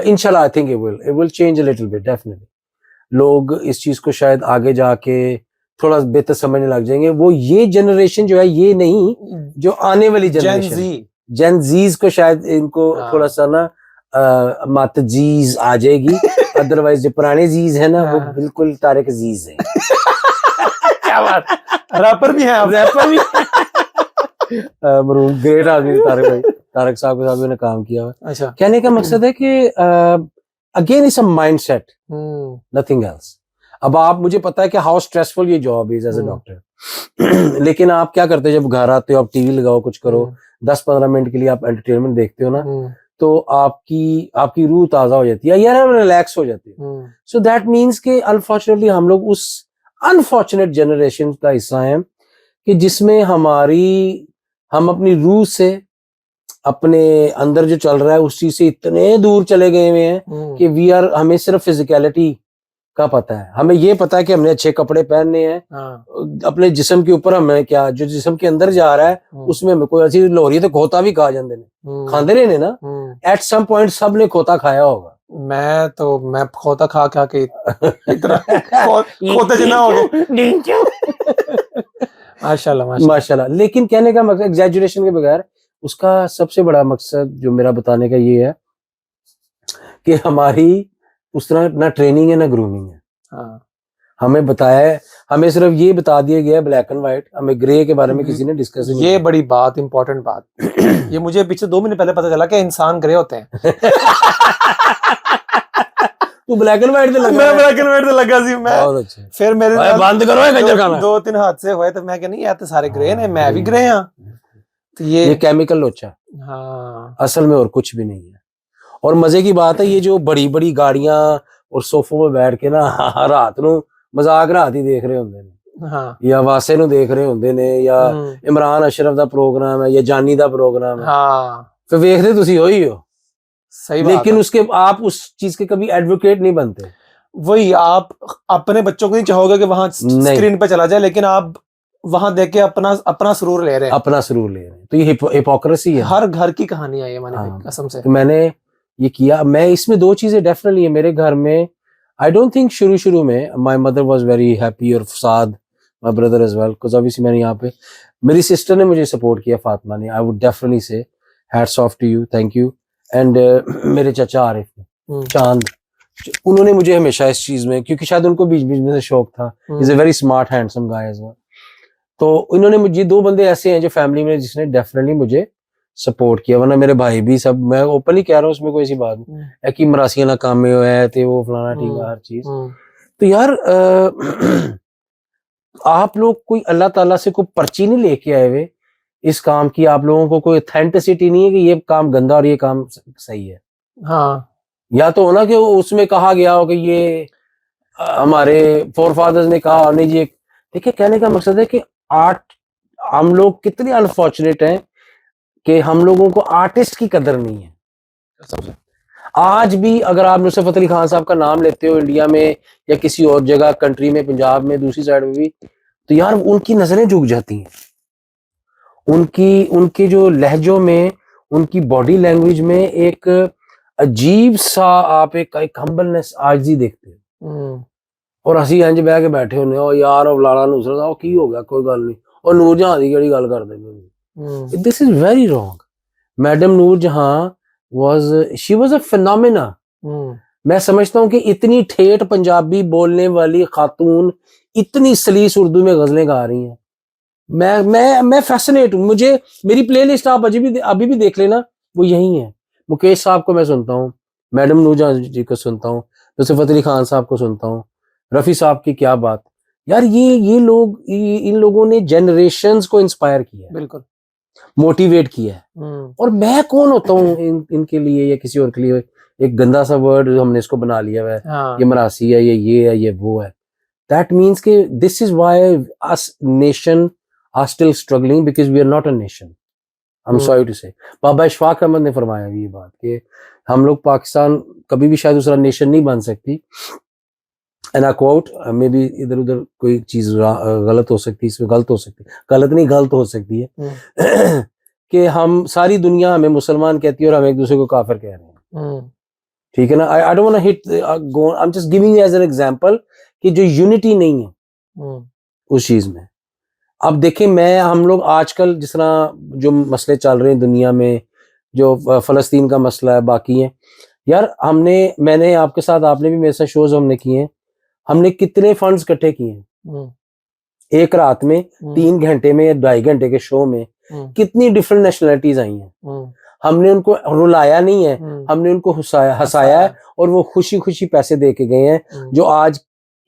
B: इंशाल्लाह I think it will change a little bit, definitely. लोग इस चीज को शायद आगे जाके थोड़ा बेहतर समझने लग जाएंगे। वो ये जनरेशन जो है, ये नहीं, जो आने वाली जनरेशन जेन जीज को शायद इनको थोड़ा सा ना मातजीज आ जाएगी। अदरवाइज जो पुराने जीज है ना, वो बिल्कुल तारिक अजीज है।
A: क्या बात, रैपर भी है,
B: रैपर भी। मरूम ग्रेट आदमी तारिक साहब के साथ मैंने काम किया है।
A: अच्छा।
B: कहने का मकसद है कि again it's a mindset, nothing else. अब आप, मुझे पता है कि हाउ स्ट्रेसफुल ये job is as a doctor, लेकिन आप क्या करते हो जब घर आते हो, आप टीवी लगाओ, कुछ करो, 10-15 मिनट के लिए आप एंटरटेनमेंट देखते हो ना, तो आपकी रूह ताजा हो जाती है, यार रिलैक्स हो जाती है। सो दैट मीन्स कि अनफॉर्चुनेटली हम लोग उस अनफॉर्चुनेट जनरेशन का हिस्सा हैं कि जिसमें हम अपनी रूह से, अपने अंदर जो चल रहा है उस चीज से इतने दूर चले गए हुए हैं कि हमें सिर्फ फिजिकलिटी का पता है। हमें ये पता है कि हमने अच्छे कपड़े पहनने हैं, अपने जिस्म के ऊपर हमें क्या, जो जिस्म के अंदर जा रहा है उसमें हमें कोई ऐसी लोहरी तो खोता भी खा जाते हैं, खाते रहे ना, एट सम पॉइंट सब ने खोता खाया होगा।
A: मैं खोता खा के इतना खोते जितना हो गए।
B: माशाल्लाह। लेकिन कहने का मकसद, एग्जैजुरेशन के बगैर, उसका सबसे बड़ा मकसद जो मेरा बताने का ये है कि हमारी उस तरह ना ट्रेनिंग है ना ग्रूमिंग है। हमें बताया है, हमें सिर्फ ये बता दिया गया है ब्लैक एंड व्हाइट, हमें ग्रे के बारे में किसी ने डिस्कस नहीं किया।
A: ये बड़ी बात, इंपॉर्टेंट बात। ये मुझे पीछे 2 महीने पहले पता चला कि इंसान ग्रे होते हैं।
B: तू ब्लैक एंड व्हाइट ਤੇ ਲੱਗਾ
A: मैं ब्लैक एंड व्हाइट ਤੇ ਲੱਗਾ ਸੀ मैं
B: ਬਹੁਤ ਅੱਛਾ
A: फिर मेरे
B: ਓਏ ਬੰਦ ਕਰੋ ਇਹ ਕੰਜਰ ਖਾਨਾ
A: दो तीन हादसे हुए तो मैं कहनी यार तो सारे ग्रे ने मैं भी ग्रे हां तो ये
B: केमिकल लोचा
A: हाँ
B: असल में और कुछ भी नहीं है और मजे की बात है ये जो बड़ी बड़ी गाड़ियां और सोफों में बैठ के ना रात ਨੂੰ ਮਜ਼ਾਕ ਰਾਤ ਹੀ ਦੇਖ ਰਹੇ ਹੁੰਦੇ ਨੇ
A: हाँ
B: ਜਾਂ ਵਾਸੇ ਨੂੰ ਦੇਖ ਰਹੇ ਹੁੰਦੇ ਨੇ ਜਾਂ ਇਮਰਾਨ ਅਸ਼ਰਫ ਦਾ ਪ੍ਰੋਗਰਾਮ ਹੈ ਜਾਂ ਜਾਨੀ ਦਾ ਪ੍ਰੋਗਰਾਮ है
A: हाँ
B: ਫਿਰ ਵੇਖਦੇ ਤੁਸੀਂ ਉਹੀ ਹੋ
A: सही बात
B: लेकिन
A: है।
B: उसके आप उस चीज के कभी एडवोकेट नहीं बनते
A: वही आप अपने बच्चों को नहीं चाहोगे कि वहां
B: नहीं।
A: स्क्रीन पे चला जाए लेकिन आप वहां देख के अपना अपना सुरूर ले रहे हैं
B: अपना सुरूर ले रहे हैं तो ये हिपोक्रेसी है
A: हर घर की कहानी है ये मानी
B: हाँ।
A: कसम से
B: तो मैंने ये किया मैं इसमें दो चीजें डेफिनेटली है मेरे घर में आई डोंट थिंक शुरू में my mother was very happy और फसाद my brother as well because obviously मैंने यहाँ पे मेरी सिस्टर ने मुझे सपोर्ट किया फातिमा ने I would definitely say hats off to you thank you and मेरे चाचा आरिफ ने चांद उन्होंने मुझे हमेशा इस चीज में क्योंकि शायद उनको बीच बीच में से शौक था is a very smart handsome guy as well तो इन्होंने मुझे दो बंदे ऐसे हैं जो फैमिली में जिसने डेफिनेटली मुझे सपोर्ट किया वरना मेरे भाई भी सब मैं ओपनली कह रहा हूँ उसमें कोई ऐसी बात नहीं है कि मरासिया ना काम में है थे वो फलाना ठीक है हर चीज तो यार आप लोग कोई अल्लाह ताला से कोई पर्ची नहीं लेके आए हुए इस काम की आप लोगों को कोई ऑथेंटिसिटी नहीं है कि ये काम गंदा और ये काम सही है
A: हाँ
B: या तो होना कि उसमें कहा गया हो कि ये हमारे फोरफादर्स ने कहा नहीं जी देखिए कहने का मकसद है कि आर्ट हम लोग कितने अनफॉर्चुनेट हैं कि हम लोगों को आर्टिस्ट की कदर नहीं है आज भी अगर आप नुसरत फतेह अली खान साहब का नाम लेते हो इंडिया में या किसी और जगह कंट्री में पंजाब में दूसरी साइड में भी तो यार उनकी नजरें झुक जाती हैं उनके जो लहजों में उनकी बॉडी लैंग्वेज में एक अजीब सा आप एक हम्बलनेस आज ही देखते हो और ਅਸੀਂ ਇੰਜ ਬਹਿ ਕੇ ਬੈਠੇ ਹੁੰਨੇ ਆ ਯਾਰ ਉਹ ਲਾਲਾ ਨੂਸਰਤ ਉਹ ਕੀ ਹੋ ਗਿਆ ਕੋਈ ਗੱਲ ਨਹੀਂ ਉਹ ਨੂਰ ਜਹਾਂ ਦੀ ਕਿਹੜੀ ਗੱਲ ਕਰਦੇ ਪਏ this is very wrong madam Noor Jehan was she was a phenomena मैं समझता हूं कि इतनी ठेठ पंजाबी बोलने वाली खातून इतनी सलीस उर्दू में गजलें गा रही हैं मैं फैसिनेट हूं मुझे मेरी प्लेलिस्ट आप अभी भी देख लेना वो यही है मुकेश साहब को मैं सुनता हूँ मैडम नूर जहां जी को सुनता हूँ नुसरत फतेह अली खान साहब को सुनता हूँ रफी साहब की क्या बात यार ये लोग इन लोगों ने जनरेशंस को इंस्पायर किया
A: बिल्कुल
B: मोटिवेट किया है और मैं कौन होता हूँ इनके लिए या किसी और के लिए एक गंदा सा वर्ड हमने इसको बना लिया है ये मरासी है ये है ये वो है दैट मीन्स के this is why us nation are still struggling because we are not a nation I am sorry to say Baba Ishfaq Ahmad ने फरमाया ये बात कि हम लोग पाकिस्तान कभी भी शायद दूसरा नेशन नहीं बन सकती and I quote may be इधर उधर कोई चीज गलत हो सकती है इसमें गलत हो सकती है गलत नहीं गलत हो सकती है कि हम सारी दुनिया हमें मुसलमान कहती है और हम एक दूसरे को काफिर कह रहे हैं ठीक है ना I don't want to hit go I am just giving as an example कि जो यूनिटी नहीं है उस चीज में अब देखें हम लोग आजकल जिस तरह जो मसले चल रहे हैं दुनिया में जो फलस्तीन का मसला है बाकी है यार मैंने आपके साथ आपने भी मेरे साथ शोज हमने किए हैं हमने कितने फंड्स इकट्ठे किए हैं एक रात में 3 घंटे में या 2.5 घंटे के शो में कितनी डिफरेंट नेशनलिटीज आई हैं हमने उनको रुलाया नहीं है हमने उनको हंसाया है और वो खुशी खुशी पैसे दे के गए हैं जो आज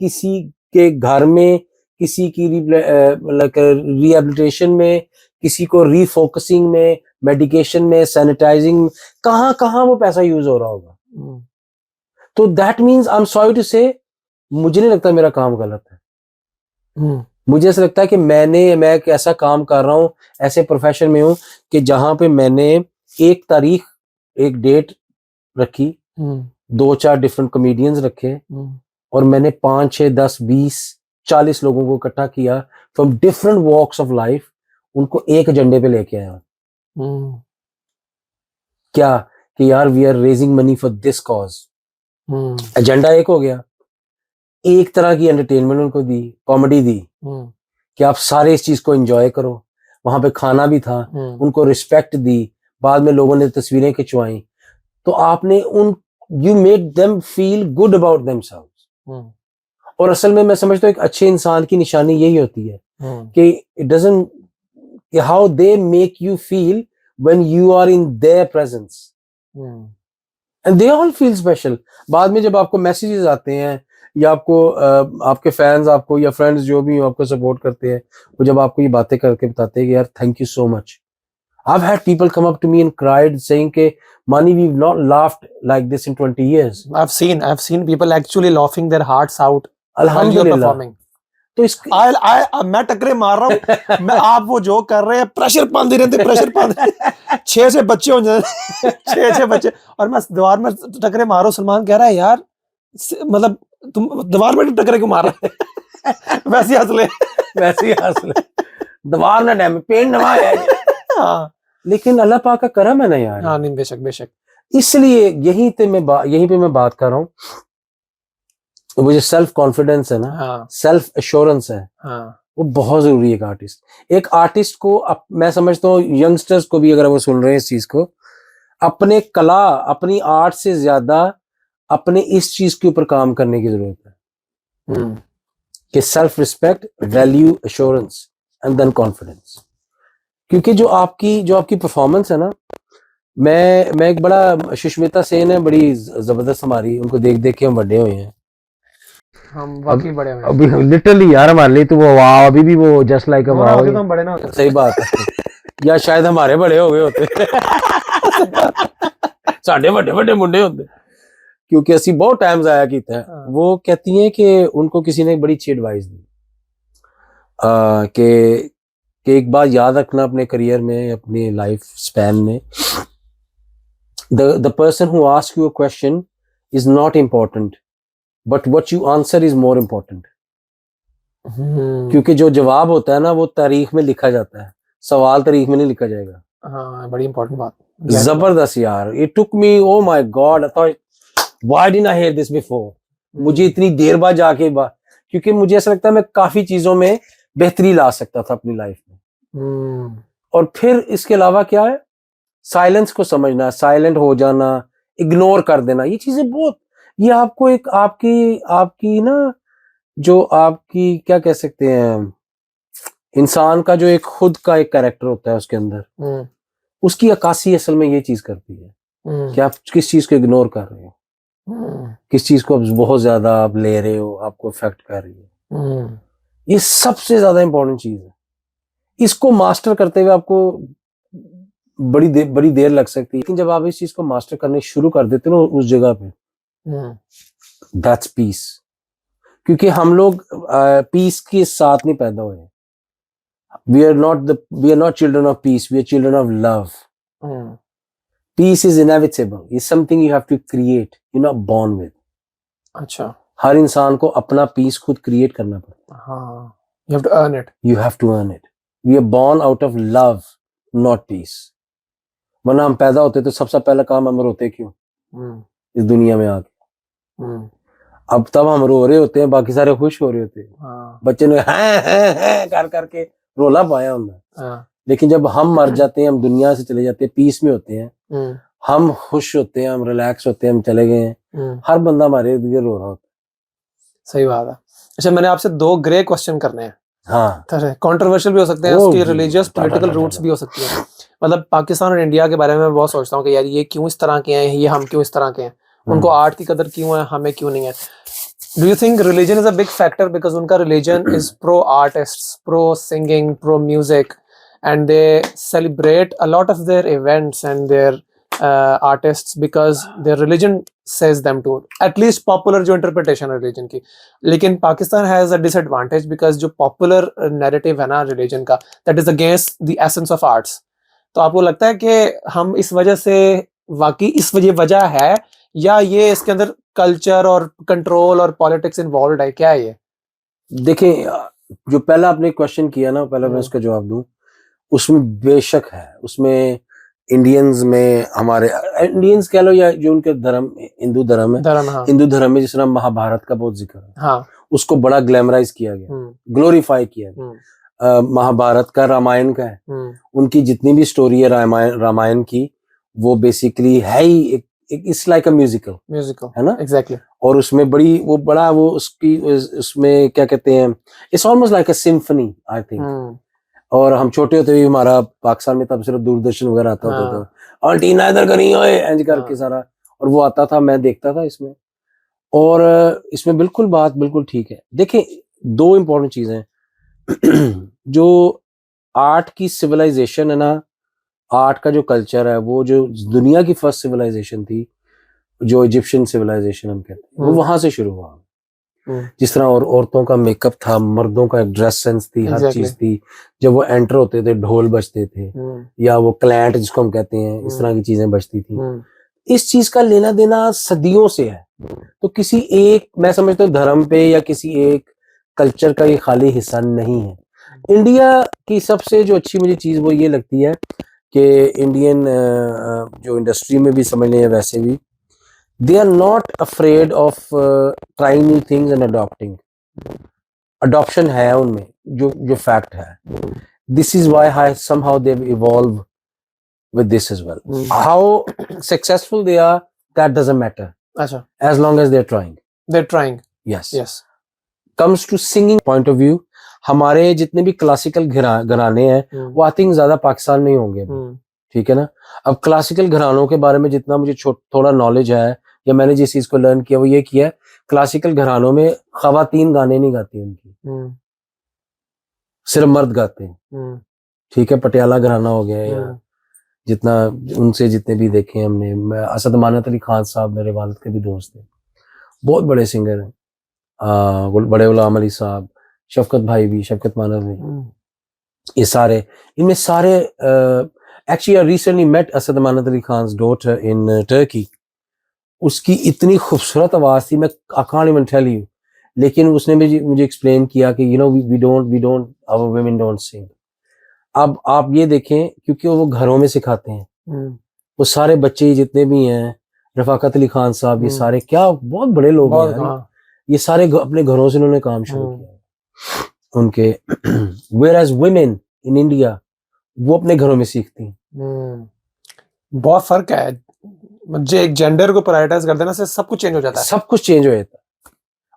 B: किसी के घर में किसी की रिहेबिलिटेशन में किसी को रीफोकसिंग में मेडिकेशन में सैनिटाइजिंग में कहाँ वो पैसा यूज हो रहा होगा तो that means I am sorry to say मुझे नहीं लगता मेरा काम गलत है मुझे ऐसा लगता है कि मैं एक ऐसा काम कर रहा हूं ऐसे प्रोफेशन में हूं कि जहां पे मैंने एक तारीख एक डेट रखी 2-4 डिफरेंट कॉमेडियंस रखे और मैंने 5, 6, 10, 20, 40 लोगों को इकट्ठा किया from different walks of life उनको एक एजेंडे पे लेके आया क्या कि यार we are raising money for this cause agenda एक हो गया एक तरह की एंटरटेनमेंट उनको दी कॉमेडी दी कि आप सारे इस चीज को एंजॉय करो वहां पे खाना भी था उनको रिस्पेक्ट दी बाद में लोगों ने तस्वीरें खिंचवाई तो आपने you made them feel good about themselves और असल में मैं समझता हूँ एक अच्छे इंसान की निशानी यही होती है कि it doesn't how they make you feel when you are in their presence and they all feel special. बाद में जब आपको मैसेजेस आते हैं या आपको आपके फैंस आपको या फ्रेंड्स जो भी आपको सपोर्ट करते हैं, वो जब आपको ये बातें करके बताते हैं कि यार thank you so much. I've had people come up to me and cried saying ke Mani, we've not laughed like this in 20 years.
A: I've seen people actually laughing their hearts out while you're
B: Alhamdulillah.
A: performing.
B: तो इस
A: मैं टकरे मार रहा हूँ, मैं आप वो जो कर रहे हैं प्रेशर पाते रहते, प्रेशर पाते 6 बच्चे हो जाए 6 बच्चे, और मैं दीवार में टकरे मार रहा हूँ। सलमान कह रहा है यार मतलब तुम दीवार में टकरे क्यों मार रहे हैं? वैसे ही हंस ले
B: दीवार ना डैम पेन नवा है।
A: हाँ,
B: लेकिन अल्लाह पाक का करम है ना यार।
A: हाँ नहीं, बेशक
B: इसलिए यहीं पे मैं बात कर रहा हूँ, वो जो सेल्फ कॉन्फिडेंस है ना,
A: हाँ,
B: सेल्फ एश्योरेंस है,
A: हाँ,
B: वो बहुत जरूरी है एक आर्टिस्ट को। मैं समझता हूँ यंगस्टर्स को भी, अगर वो सुन रहे हैं इस चीज को, अपने कला अपनी आर्ट से ज्यादा अपने इस चीज के ऊपर काम करने की जरूरत है कि self respect, value, assurance and then confidence. क्योंकि जो आपकी परफॉर्मेंस है ना, मैं एक बड़ा सुष्मिता सेन है, बड़ी जबरदस्त हमारी, उनको देख के हम बड़े हुए हैं,
A: हम वाकई बड़े हुए हैं
B: अभी लिटरली यार हमारे लिए तो वो वाह, अभी भी वो जस्ट लाइक अ वाह,
A: तो हम बड़े ना होते।
B: सही बात है या शायद हमारे बड़े हो गए होते साढ़े बड़े मुंडे होते, क्योंकि ऐसी बहुत टाइम्स आया कीता है।
A: हाँ।
B: वो कहती हैं कि उनको किसी ने बड़ी अच्छी एडवाइस दी कि एक बात याद रखना अपने करियर में, अपनी लाइफ स्पैन में, the person who asks you a question is not important, but what you answer is more important. क्योंकि जो जवाब होता है ना, वो तारीख में लिखा जाता है, सवाल तारीख में नहीं लिखा जाएगा।
A: हाँ, बड़ी इंपॉर्टेंट बात,
B: जबरदस्त यार। It took me, oh my God, I thought, why didn't I hear this before? मुझे इतनी देर बाद जाके क्योंकि मुझे ऐसा लगता है मैं काफी चीजों में बेहतरी ला सकता था अपनी लाइफ में। और फिर इसके अलावा क्या है, साइलेंस को समझना, साइलेंट हो जाना, इग्नोर कर देना, ये चीजें बहुत, ये आपको एक आपकी ना, जो आपकी क्या कह सकते हैं, इंसान का जो एक खुद का एक कैरेक्टर होता है उसके अंदर, उसकी अक्कासी असल में ये चीज करती है कि आप किस चीज को इग्नोर कर रहे हो, किस चीज को बहुत ज्यादा आप ले रहे हो, आपको इफेक्ट कर रही है। ये सबसे ज्यादा इंपॉर्टेंट चीज है। इसको मास्टर करते हुए आपको बड़ी देर लग सकती है, लेकिन जब आप इस चीज को मास्टर करने शुरू कर देते हो ना उस जगह पे, दैट्स पीस। क्योंकि हम लोग पीस के साथ नहीं पैदा हुए। we are not children of peace, we are children of love. Peace is inevitable, it's something you have to create, you're not born with. अच्छा, हर इंसान को अपना पीस खुद क्रिएट करना पड़ता है। हाँ, you have to earn it. You have to earn it. We are born out of love, not peace. वरना हम पैदा होते तो सबसे पहला काम हम रोते क्यों इस दुनिया में आके। अब तब हम रो रहे होते हैं, बाकी सारे खुश हो रहे होते हैं। हाँ। बच्चे ने हैं कर करके रोला पाया होता। हाँ। लेकिन जब हम मर जाते हैं, हम दुनिया से चले जाते हैं, पीस में होते हैं, हम खुश होते हैं, हम रिलैक्स होते हैं, हम चले गए हैं, हर बंदा हमारे इर्द गिर्द रो रहा होता है। सही बात है। अच्छा, मैंने आपसे 2 ग्रे क्वेश्चन करने हैं। हाँ, कंट्रोवर्शियल भी हो सकते हैं, उसकी रिलीजियस पॉलिटिकल रूट्स भी हो सकती है। मतलब पाकिस्तान और इंडिया के बारे में मैं बहुत सोचता हूँ कि यार ये क्यों इस तरह के हैं, ये हम क्यों इस तरह के हैं, उनको आर्ट की कदर क्यों है, हमें क्यों नहीं है। Do you think religion is a big factor because उनका religion is pro artists, pro singing, pro music, and they celebrate a lot of their events and their artists because their religion says them to, at least popular जो interpretation है religion की। लेकिन Pakistan has a disadvantage because जो popular narrative है ना religion का, that is against the essence of arts। तो आपको लगता है कि हम इस वजह से वाकई इस वजह है, या ये इसके अंदर कल्चर और कंट्रोल और पॉलिटिक्स इन्वॉल्व है, क्या है ये? देखिए, जो पहला आपने क्वेश्चन किया ना, पहले मैं उसका जवाब दूं, उसमें बेशक है, उसमें इंडियंस में, हमारे इंडियंस कह लो या जो उनके धर्म, हिंदू धर्म है, हाँ। हिंदू धर्म में जिस तरह महाभारत का बहुत जिक्र है, हाँ। उसको बड़ा ग्लैमराइज किया गया, ग्लोरीफाई किया गया। महाभारत का, रामायण का है, उनकी जितनी भी स्टोरी है रामायण की, वो बेसिकली है ही एक इट्स लाइक अ म्यूजिकल है ना, एग्जैक्टली। और उसमें वो उसमें क्या कहते हैं, it's almost like a symphony, I think. और हम छोटे होते हुए हमारा पाकिस्तान में तब सिर्फ दूरदर्शन वगैरह आता होता था, और टीना इधर करी ओए इंज करके सारा, और वो आता था, मैं देखता था इसमें, और इसमें बिल्कुल ठीक है। देखिए, दो इंपॉर्टेंट चीजें हैं जो आर्ट की सिविलाइजेशन है ना, आर्ट का जो कल्चर है, वो जो दुनिया की फर्स्ट सिविलाइजेशन थी, जो इजिप्शियन सिविलाइजेशन हम कहते हैं, वो वहां से शुरू हुआ। जिस तरह और औरतों का मेकअप था, मर्दों का ड्रेस सेंस थी, हर चीज थी। जब वो एंटर होते थे ढोल बजते थे, या वो क्लैंट जिसको हम कहते हैं, इस तरह की चीजें बजती थी। इस चीज का लेना देना सदियों से है। तो किसी एक, मैं समझता हूँ, धर्म पे या किसी एक कल्चर का ये खाली हिस्सा नहीं है। इंडिया की सबसे जो अच्छी मुझे चीज वो ये लगती है कि इंडियन जो इंडस्ट्री में भी समझ लें, वैसे भी they are not afraid of trying new things and adopting. Adoption है उनमें, जो fact है. This is why somehow they've evolved with this as well. How successful they are, that doesn't matter.
A: अच्छा.
B: As long as they're trying.
A: They're trying.
B: Yes.
A: Yes.
B: Comes to singing point of view, हमारे जितने भी classical घराने हैं वो I think ज्यादा पाकिस्तान में ही होंगे, ठीक है ना। अब क्लासिकल घरानों के बारे में जितना मुझे थोड़ा नॉलेज है, या मैंने जिस चीज को लर्न किया, वो ये किया है, क्लासिकल घरानों में खवातीन गाने नहीं गाती उनकी, सिर्फ मर्द गाते हैं, ठीक है। पटियाला घराना हो गया, या जितना उनसे जितने भी देखे हमने, असद अमानत अली खान साहब मेरे वालिद के भी दोस्त थे, बहुत बड़े सिंगर हैं, बड़े गुलाम अली साहब, शफकत भाई भी, शफकत मानव भी, ये सारे, इनमें सारे actually I recently met Asad Amanat Ali Khan's daughter in Turkey. उसकी इतनी खूबसूरत आवाज थी, मैं I can't even tell you, लेकिन उसने मुझे एक्सप्लेन किया कि we don't our women don't sing. अब आप ये देखें, क्योंकि वो घरों में सिखाते हैं, वो सारे बच्चे जितने भी हैं, रफाकत अली खान साहब, ये सारे क्या बहुत बड़े लोग हैं, ये सारे अपने घरों से उन्होंने काम शुरू किया उनके। whereas women in India, वो अपने घरों में सीखती हैं।
A: बहुत फर्क है, मुझे एक जेंडर को प्रायोरिटाइज कर देना से सब कुछ चेंज हो जाता है,
B: सब कुछ चेंज हो जाता है,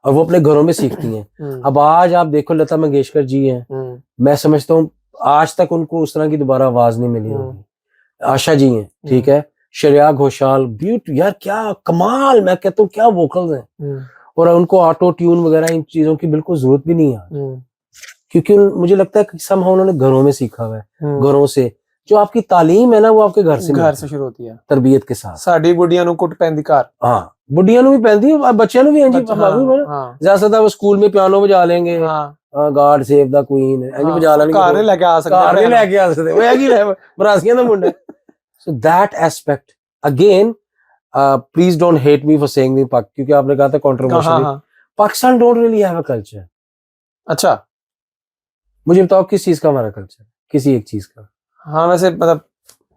B: और वो अपने घरों में सीखती हैं। अब आज आप देखो, लता मंगेशकर जी हैं, मैं समझता हूँ आज तक उनको उस तरह की दोबारा आवाज नहीं मिली होगी। आशा जी हैं, ठीक है, श्रेया घोषाल, ब्यूटी, यार क्या कमाल, मैं कहता हूँ क्या वोकल्स हैं, और उनको ऑटो ट्यून वगैरह इन चीजों की बिल्कुल जरूरत भी नहीं है, क्योंकि मुझे लगता है कि समहाउ उन्होंने घरों में सीखा हुआ है। घरों से जो आपकी तालीम है ना, वो आपके घर से शुरू होती है, तरबियत के साथ।
A: साडी बुढ़िया नु कुट पैंदी कार,
B: हाँ, बुढ़िया नु भी पैंदी है, बच्चियां नु भी, ज्यादा वो स्कूल में पियानो बजा लेंगे, गॉड सेव द क्वीन, इंज बजा लेंगे, घर लेके आ सकते, वो है कि मरासियां दा मुंडा। So that aspect again, please don't hate me for saying the, क्योंकि आपने कहा था controversial, Pakistan don't really have a culture. अच्छा, मुझे बताओ किस चीज का हमारा कल्चर, किसी एक चीज का?
A: हाँ, वैसे मतलब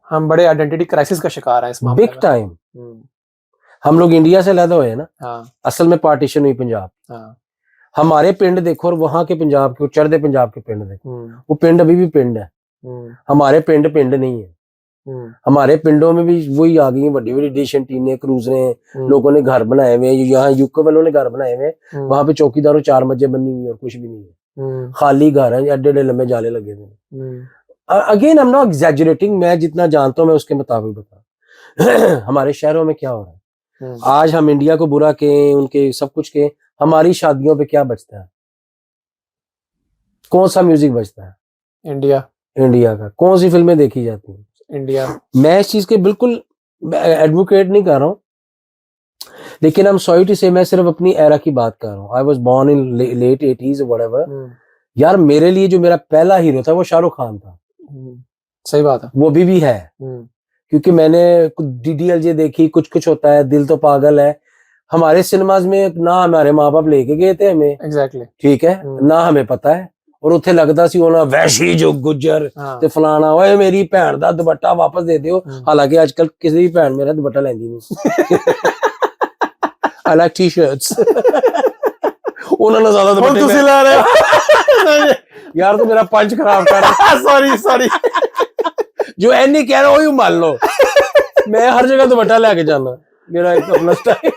A: हम बड़े आइडेंटिटी क्राइसिस का शिकार हैं इस मामले में, बिग टाइम।
B: हम लोग इंडिया से अलग हुए ना, असल में पार्टीशन हुई पंजाब। हमारे पिंड देखो और वहां के पंजाब के, चढ़दे पंजाब के पिंड देखो, वो पिंड अभी भी पिंड है, हमारे पिंड नहीं है। हमारे पिंडों में भी वही आ गई बड़ी बड़ी डिश टीने, क्रूजरें, लोगों ने घर बनाए हुए हैं, यहाँ यूके वालों ने घर बनाए हुए हैं, वहां पे चौकीदारों 4 मस्जिद बनी हुई है और कुछ भी नहीं है, खाली घर है, एडे लंबे जाले लगे थे। Again I am not exaggerating, मैं जितना जानता हूँ मैं उसके मुताबिक बता। हमारे शहरों में क्या हो रहा है आज, हम इंडिया को बुरा कहें, उनके सब कुछ कहें, हमारी शादियों पे क्या बचता है? कौन सा म्यूजिक बजता है? इंडिया का। कौन सी फिल्में देखी जाती हैं? इंडिया। मैं इस चीज के बिल्कुल एडवोकेट नहीं कर रहा हूँ, लेकिन I'm sorry to say, मैं सिर्फ अपनी एरा की बात कर रहा हूँ। I was born in late 80s or whatever। यार मेरे लिए जो मेरा पहला हीरो था वो शाहरुख खान था।
A: सही बात है,
B: वो भी है, क्योंकि मैंने DDLJ देखी, कुछ होता है, दिल तो पागल है। हमारे सिनेमाज में ना हमारे माँ बाप लेके गए थे हमें, एग्जैक्टली, ठीक है, ना हमें पता है, और उत्थे लगता सी होना वैशी जो गुज्जर ते फलाना, ओए मेरी भैन दा दुपट्टा वापस दे दियो। हालांकि आजकल किसी भी भैन मेरा दुपट्टा लेंदी नहीं। I like t-shirts। उन्होंने ज्यादा दुपट्टे तुसी ला रहे हो यार, तो मेरा पंच खराब कर रहा है। सॉरी जो एनी कह रहा वही मान लो, मैं हर जगह दुपट्टा लेके जाना, मेरा एक अपना स्टाइल।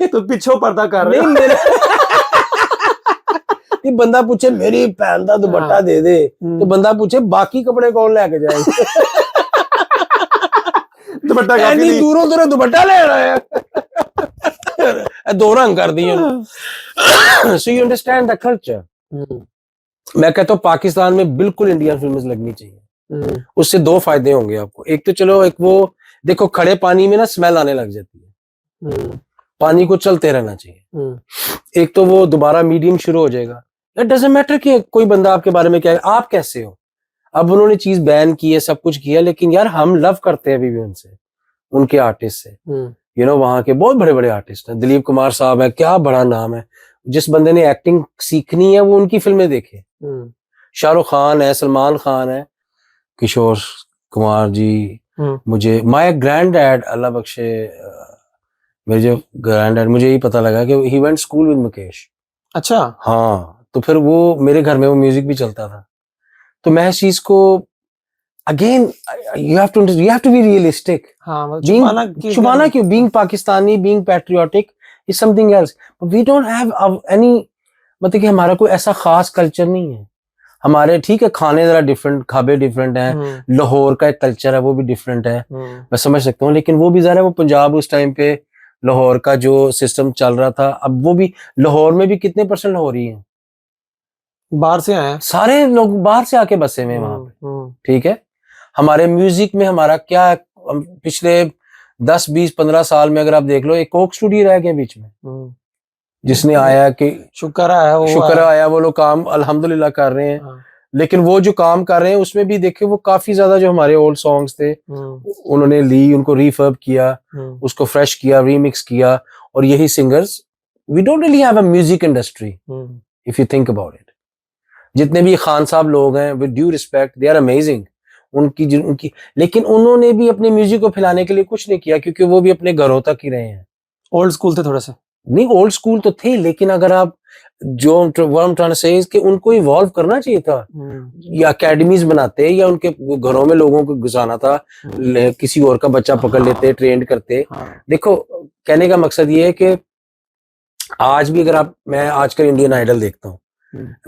B: तो पीछे पर्दा कर रहे कि बंदा पूछे मेरी भैन दा दुपट्टा दे दे, तो बंदा पूछे बाकी कपड़े कौन लेके जाएगा?
A: दुपट्टा काफी
B: नहीं
A: नहीं।
B: दूरों दूरों दुपट्टा ले रहा है दो रंग कर दिए so you understand the culture. मैं कहता हूँ पाकिस्तान में बिल्कुल इंडियन फिल्म्स लगनी चाहिए। उससे दो फायदे होंगे आपको। एक तो चलो एक वो देखो खड़े पानी में ना स्मेल आने लग जाती है, पानी को चलते रहना चाहिए। एक तो वो दोबारा मीडियम शुरू हो जाएगा। इट डजंट मैटर कि कोई बंदा आपके बारे में क्या है, आप कैसे हो। अब उन्होंने चीज बैन की है, सब कुछ किया, लेकिन यार हम लव करते हैं अभी भी उनसे, उनके आर्टिस्ट से। यू नो वहां के बहुत बड़े बड़े आर्टिस्ट हैं। दिलीप कुमार साहब है, क्या बड़ा नाम है। जिस बंदे ने एक्टिंग सीखनी है वो उनकी फिल्में देखे। शाहरुख खान है, सलमान खान है, किशोर कुमार जी। मुझे माय ग्रैंड डैड अल्लाह बख्शे, मेरे जो ग्रैंड डैड, मुझे यही पता लगा कि he went school with Mukesh. अच्छा हाँ, तो फिर वो मेरे घर में वो म्यूजिक भी चलता था। तो मैं इस चीज को again you have to be realistic.
A: हाँ,
B: छुपाना क्यों? Being Pakistani, being patriotic is something else. We don't have any, मतलब कि हमारा कोई ऐसा खास कल्चर नहीं है। हमारे ठीक है खाने जरा डिफरेंट, खाबे डिफरेंट हैं, लाहौर का एक कल्चर है वो भी डिफरेंट है, मैं समझ सकता हूँ। लेकिन वो भी जरा वो पंजाब उस टाइम पे लाहौर का जो सिस्टम चल रहा था, अब वो भी लाहौर में भी कितने % लाहौरी हैं
A: बाहर से आए हैं,
B: सारे लोग बाहर से आके बसे हुए वहां पे। ठीक है, हमारे म्यूजिक में हमारा क्या पिछले 10-20-15 साल में अगर आप देख लो, एक कोक स्टूडियो रह गया बीच में, जिसने आया कि शुक्र आया वो लोग काम अल्हम्दुलिल्लाह कर रहे हैं। लेकिन वो जो काम कर रहे हैं उसमें भी देखे वो काफी ज्यादा जो हमारे ओल्ड सॉन्ग्स थे उन्होंने ली, उनको रिफर्ब किया, उसको फ्रेश किया, रीमिक्स किया। और यही singers, we don't really have a music industry if you think about it. जितने भी खान साहब लोग हैं, with due respect, they are amazing. उनकी लेकिन उन्होंने भी अपने म्यूजिक को फैलाने के लिए कुछ नहीं किया, क्योंकि वो भी अपने घरों तक ही रहे हैं।
A: ओल्ड स्कूल थे थोड़ा सा,
B: नहीं ओल्ड स्कूल तो थे, लेकिन अगर आप कि उनको इवॉल्व करना चाहिए था, या एकेडमीज बनाते, या उनके घरों में लोगों को घुसाना था, किसी और का बच्चा पकड़ लेते, ट्रेंड करते। देखो कहने का मकसद ये है कि आज भी अगर मैं आजकल इंडियन आइडल देखता हूँ,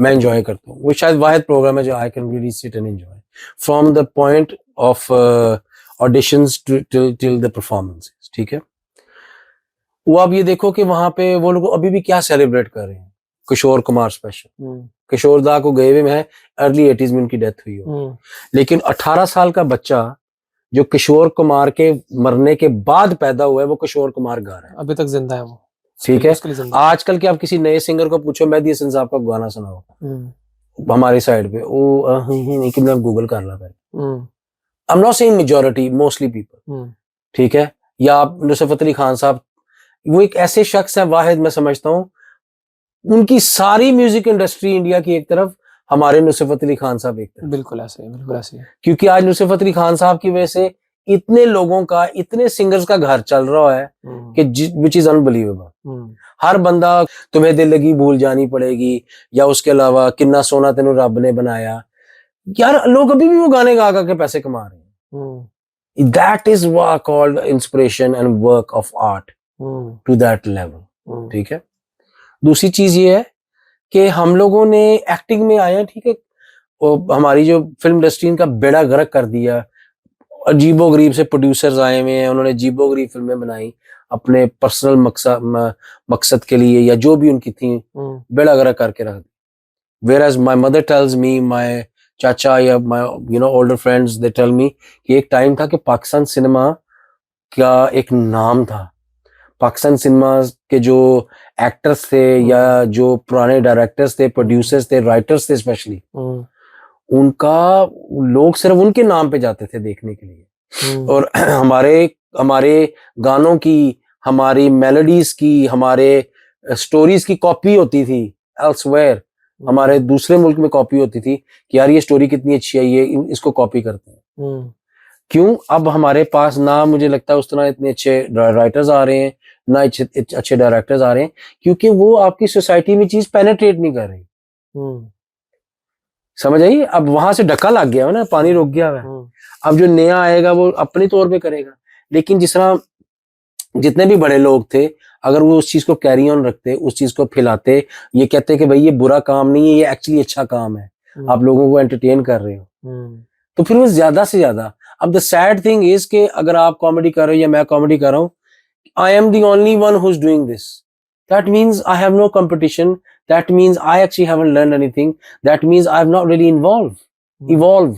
B: मैं एंजॉय करता हूँ। वो शायद वाहिद प्रोग्राम है जो I can really sit and enjoy from the point of auditions till the performances. ठीक है, वो आप ये देखो कि वहां पे वो लोग अभी भी क्या सेलिब्रेट कर रहे हैं। किशोर कुमार स्पेशल, किशोर दा को गए हुए में है, अर्ली 80s में उनकी डेथ हुई हो, लेकिन 18 साल का बच्चा जो किशोर कुमार के मरने के बाद पैदा हुआ है, वो किशोर कुमार गा रहा है,
A: अभी तक जिंदा है वो।
B: ठीक है, आजकल के आप किसी नए सिंगर को पूछो, मेहदी हसन साहब का गाना सुनाओ हमारी साइड पे, वो कि मैं गूगल कर रहा था, I am not saying majority, mostly people. ठीक है, या आप नुसरत अली खान साहब, वो एक ऐसे शख्स है वाहिद, मैं समझता हूँ उनकी सारी म्यूजिक इंडस्ट्री इंडिया की एक तरफ, हमारे नुसरत अली खान साहब एक तरफ।
A: बिल्कुल ऐसे है, बिल्कुल ऐसे है।
B: क्योंकि आज नुसरत अली खान साहब की वजह से इतने लोगों का, इतने सिंगर्स का घर चल रहा है कि विच इज अनबिलीवेबल। हर बंदा तुम्हें दिल लगी भूल जानी पड़ेगी, या उसके अलावा किन्ना सोना तेनू रब ने बनाया, यार लोग अभी भी वो गाने गा के पैसे कमा रहे हैं। That is what called inspiration and work of art to that level. ठीक है, दूसरी चीज ये है कि हम लोगों ने एक्टिंग में आया, ठीक है, हमारी जो फिल्म इंडस्ट्री का बेड़ा गर्क कर दिया। अजीबो गरीब से प्रोड्यूसर्स आए हुए हैं, उन्होंने अजीबो गरीब फिल्में बनाई अपने पर्सनल मकसद के लिए, या जो भी उनकी थी, बेड़ा गर्क करके रख दी। Whereas my mother tells me, my चाचा या my older friends, they tell me कि एक टाइम था कि पाकिस्तान सिनेमा का एक नाम था। पाकिस्तान सिनेमा के जो एक्टर्स थे, या जो पुराने डायरेक्टर्स थे, प्रोड्यूसर्स थे, राइटर्स थे स्पेशली, उनका लोग सिर्फ उनके नाम पे जाते थे देखने के लिए। और हमारे गानों की, हमारी मेलोडीज की, हमारे स्टोरीज की कॉपी होती थी एल्सवेयर, हमारे दूसरे मुल्क में कॉपी होती थी कि यार ये स्टोरी कितनी अच्छी है, ये इसको कॉपी करते हैं। क्यों? अब हमारे पास ना, मुझे लगता है उस तरह इतने अच्छे राइटर्स आ रहे हैं, ना अच्छे डायरेक्टर्स आ रहे हैं, क्योंकि वो आपकी सोसाइटी में चीज पेनिट्रेट नहीं कर रही। समझ आई? अब वहां से ढक्का लग गया है ना, पानी रुक गया है। अब जो नया आएगा वो अपने तौर पे करेगा। लेकिन जिस तरह जितने भी बड़े लोग थे, अगर वो उस चीज को कैरी ऑन रखते, उस चीज को फैलाते, ये कहते कि भाई ये बुरा काम नहीं है, ये एक्चुअली अच्छा काम है, आप लोगों को एंटरटेन कर रहे हो, तो फिर वो ज्यादा से ज्यादा, अब द सैड थिंग इज कि अगर आप कॉमेडी कर रहे हो या मैं कॉमेडी कर रहा हूँ, I am the only one who is doing this, that means I have no competition, that means I actually haven't learned anything, that means I have not really evolve.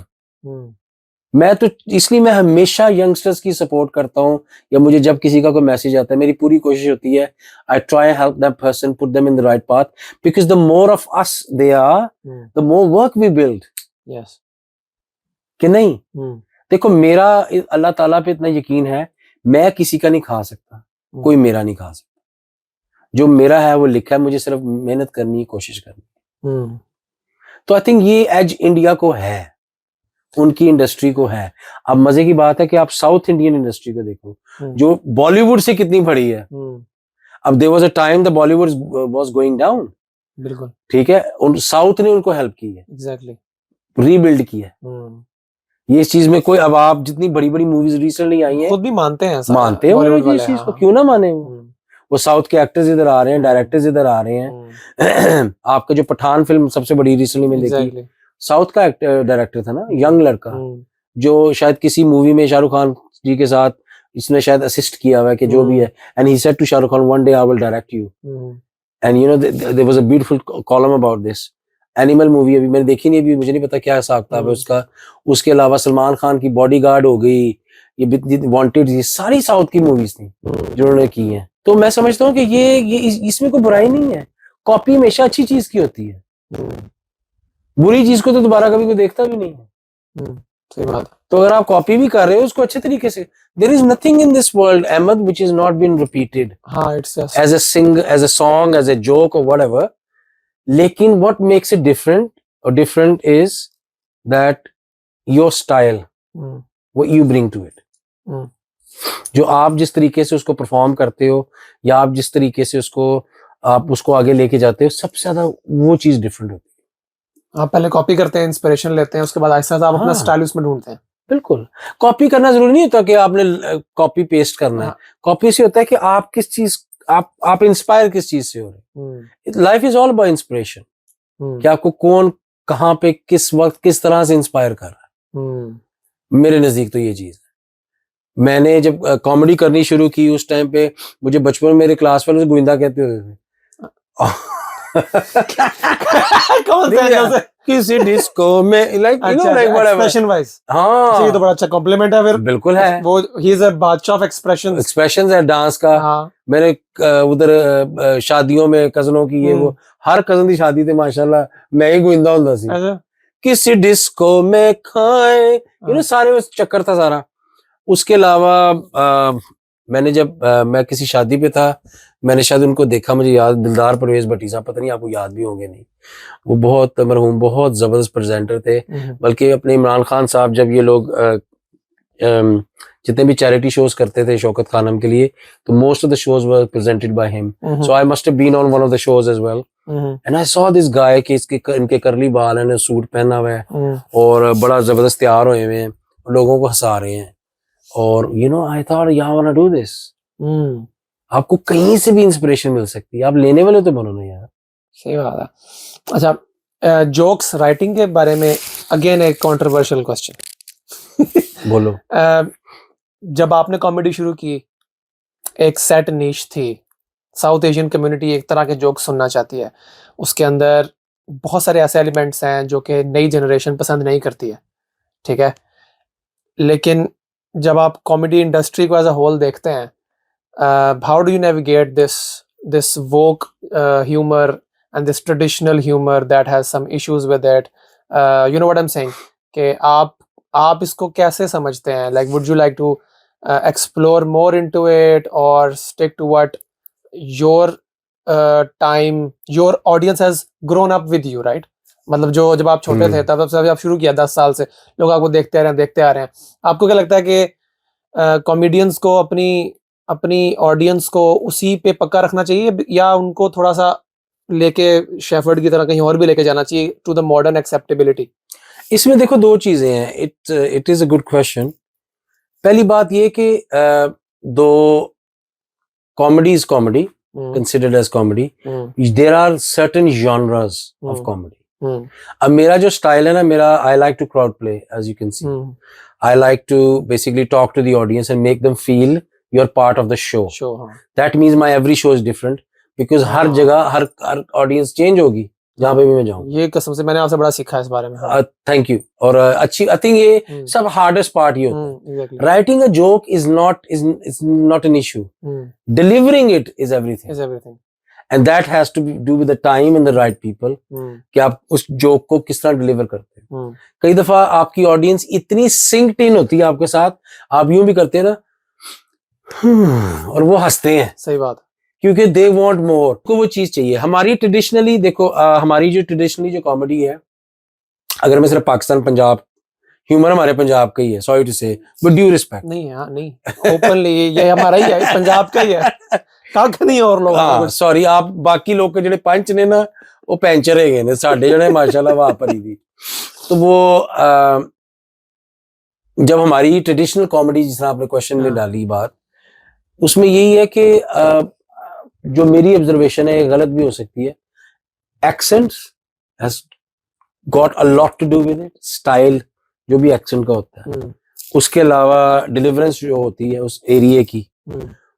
B: मैं तो इसलिए मैं हमेशा यंगस्टर्स की support करता हूँ, या मुझे जब किसी का कोई मैसेज आता है मेरी पूरी कोशिश होती है I try help that person, put them in the right path, because the more of us they are the more work we build.
A: Yes
B: कि नहीं? देखो मेरा अल्लाह ताला पे इतना यकीन है, मैं किसी का नहीं खा सकता, कोई मेरा नहीं खा सकता, जो मेरा है वो लिखा है, मुझे सिर्फ मेहनत करनी है, कोशिश करनी। तो आई थिंक ये एज इंडिया को है, उनकी इंडस्ट्री को है। अब मजे की बात है कि आप साउथ इंडियन इंडस्ट्री को देखो जो बॉलीवुड से कितनी बड़ी है। अब there was a time the Bollywood was going down,
A: बिल्कुल
B: ठीक है, उन साउथ ने उनको हेल्प की है,
A: एग्जैक्टली
B: रीबिल्ड की है। ये इस चीज में कोई, अब आप जितनी बड़ी बड़ी मूवीज रिसेंटली आई हैं
A: खुद भी मानते हैं
B: मानते हैं वो इस चीज को, क्यों ना माने वो साउथ के एक्टर्स इधर आ रहे हैं, डायरेक्टर्स इधर आ रहे हैं। आपका जो पठान फिल्म सबसे बड़ी रिसेंटली में देखी, साउथ का डायरेक्टर था ना, यंग लड़का, जो शायद किसी मूवी में शाहरुख खान जी के साथ इसने शायद असिस्ट किया हुआ है कि जो भी है, and he said to Shahrukh Khan one day I will direct you, and you know there was a beautiful column about this. Animal movie अभी मैंने देखी नहीं, अभी मुझे नहीं पता क्या हिसाब किताब है उसका। उसके अलावा सलमान खान की बॉडीगार्ड हो गई, ये वांटेड, ये सारी साउथ की मूवीज थी जो उन्होंने की हैं। तो मैं समझता हूँ कि ये इसमें कोई बुराई नहीं है, कॉपी हमेशा अच्छी चीज की होती है, बुरी चीज को तो दोबारा कभी कोई देखता भी नहीं है।
A: सही बात है।
B: तो अगर आप कॉपी भी कर रहे हो उसको अच्छे तरीके से, there is nothing in this world Ahmad which is not been repeated
A: it's just
B: as a song, as a joke और व्हाटएवर। लेकिन what makes it different is that your style, what you bring to it, जो आप जिस तरीके से उसको perform करते हो या आप जिस तरीके से आप उसको आगे लेके जाते हो, सबसे ज्यादा वो चीज डिफरेंट होती है।
A: आप पहले कॉपी करते हैं, इंस्पिरेशन लेते हैं, उसके बाद आहिस्ता आहिस्ता आप अपना स्टाइल उसमें ढूंढते हैं।
B: बिल्कुल, कॉपी करना जरूरी नहीं होता कि आपने कॉपी पेस्ट करना है। कॉपी से होता है कि आप किस चीज, आप इंस्पायर किस चीज से हो रहे। Life is all about inspiration, कि आपको कौन कहाँ पे किस वक्त किस तरह से इंस्पायर कर रहा है। मेरे नजदीक तो ये चीज है। मैंने जब कॉमेडी करनी शुरू की उस टाइम पे मुझे बचपन में मेरे क्लास वाले गोविंदा कहते होते थे।
A: कौन से
B: किसी डिस्को में, like you know, like
A: expression wise. हाँ, ये तो बड़ा अच्छा कॉम्प्लीमेंट है फिर।
B: बिल्कुल है,
A: वो ही इज अ बादशाह ऑफ एक्सप्रेशंस
B: है डांस का। हाँ। मैंने उधर शादियों में कजनों की, ये वो हर कजन की शादी थी माशाल्लाह मैं ही गोविंदा होता सी। अच्छा। किसी डिस्को में खाए, यू नो, सारे उस चक्कर था सारा। उसके अलावा मैंने जब मैं किसी शादी पे था, मैंने शायद उनको देखा, मुझे याद, दिलदार परवेज भट्टी साहब, पता नहीं आपको याद भी होंगे नहीं, वो बहुत मरहूम, बहुत जबरदस्त प्रेजेंटर थे। बल्कि अपने इमरान खान साहब जब ये लोग जितने भी चैरिटी शोज करते थे शौकत खानम के लिए, तो most of the shows were presented by him, so I must have been on one of the shows as well, and I saw this guy कि इनके करली बाल हैं, सूट पहना हुआ है और बड़ा जबरदस्त तैयार हुए हुए हैं, लोगों को हंसा रहे हैं, और you know I thought I want to do this. आपको कहीं से भी इंस्पिरेशन मिल सकती है, आप लेने वाले तो बनो ना यार।
A: सही बात है। अच्छा, जोक्स राइटिंग के बारे में अगेन एक कंट्रोवर्शियल क्वेश्चन।
B: बोलो।
A: जब आपने कॉमेडी शुरू की, एक सेट नीश थी, साउथ एशियन कम्युनिटी एक तरह के जोक्स सुनना चाहती है, उसके अंदर बहुत सारे ऐसे एलिमेंट्स हैं जो कि नई जनरेशन पसंद नहीं करती है, ठीक है। लेकिन जब आप कॉमेडी इंडस्ट्री को एज अ होल देखते हैं, how do you navigate this woke humor and this traditional humor that has some issues with it? You know what I'm saying? कि आप इसको कैसे समझते हैं? Like, would you like to explore more into it or stick to what your time, your audience has grown up with you, right? मतलब जो जब आप छोटे थे तब से आप शुरू किया 10 साल से, लोग आपको देखते आ रहे हैं। आपको क्या लगता है कि कॉमेडियंस को अपनी ऑडियंस को उसी पे पक्का रखना चाहिए, या उनको थोड़ा सा लेके शेफर्ड की तरह कहीं और भी लेके जाना चाहिए टू द मॉडर्न एक्सेप्टेबिलिटी?
B: इसमें देखो दो चीजें हैं, it is a good question. पहली बात ये कि दो comedy is comedy, considered as comedy, there are certain genres of comedy. अब मेरा जो स्टाइल है ना, मेरा I like to crowd play, as you can see. I like to basically talk to the audience and make them feel you're part of the show. That means my every show is different because हर जगह हर audience change होगी जहाँ पे भी मैं जाऊँ.
A: ये कसम से मैंने आपसे बड़ा सीखा है इस बारे में.
B: Thank you. और अच्छी I think ये सब hardest part ये होता है.
A: Exactly.
B: Writing a joke is not an issue. Delivering it is everything. And that has to do with the time and the right people. कि आप उस जोक को किस तरह डिलीवर करते हैं. कई दफा आपकी ऑडियंस इतनी सिंक्ड इन होती है आपके साथ, आप यूं भी करते हैं ना और वो हंसते हैं.
A: सही बात.
B: क्योंकि दे वांट मोर, को वो चीज चाहिए. हमारी ट्रेडिशनली देखो हमारी जो ट्रेडिशनली जो कॉमेडी है, अगर मैं सिर्फ पाकिस्तान पंजाब, ह्यूमर हमारे पंजाब का ही है, सॉरी टू से, बट ड्यू रिस्पेक्ट.
A: नहीं ओपनली ये हमारा ही है, पंजाब का ही है. काक नहीं और लोग.
B: हाँ सॉरी, आप बाकी लोग के जो पंच ने ना वो पैंचर है ने, साढ़े जो माशाल्लाह वहां पर ही थी. तो वो जब हमारी ट्रेडिशनल कॉमेडी जिस तरह आपने क्वेश्चन में डाली बात, उसमें यही है कि जो मेरी ऑब्जर्वेशन है, गलत भी हो सकती है, accents has got a lot to do with it. Style जो भी एक्सेंट का होता है, उसके अलावा डिलीवरेंस जो होती है उस एरिया की.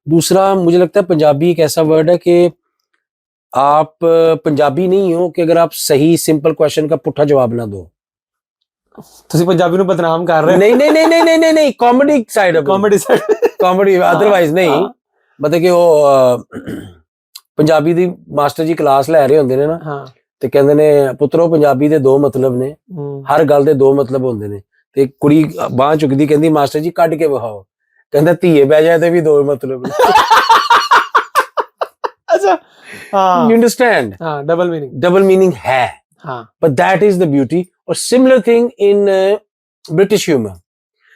B: दूसरा मुझे लगता है पंजाबी एक ऐसा वर्ड है कि आप पंजाबी नहीं हो कि अगर आप सही सिंपल क्वेश्चन का पुट्ठा जवाब ना दो.
A: ਤੁਸੀਂ ਪੰਜਾਬੀ ਨੂੰ ਬਦਨਾਮ ਕਰ ਰਹੇ
B: हो. नहीं कॉमेडी साइड अदरवाइज नहीं. मतलब कि वो Punjabi the master ji class ले रहे होंदे ने ना, ते कहंदे ने पुत्रो पंजाबी दे दो मतलब ने, हर गल दे दो मतलब होंदे ने. ते कुड़ी बांह चुकदी कहंदी मास्टर जी कढ के विखाओ. कहंदा धीए बह जाए ते भी दो मतलब. अच्छा हाँ, you understand? हाँ, डबल मीनिंग है. हाँ, but that is the beauty. और similar thing in British humor.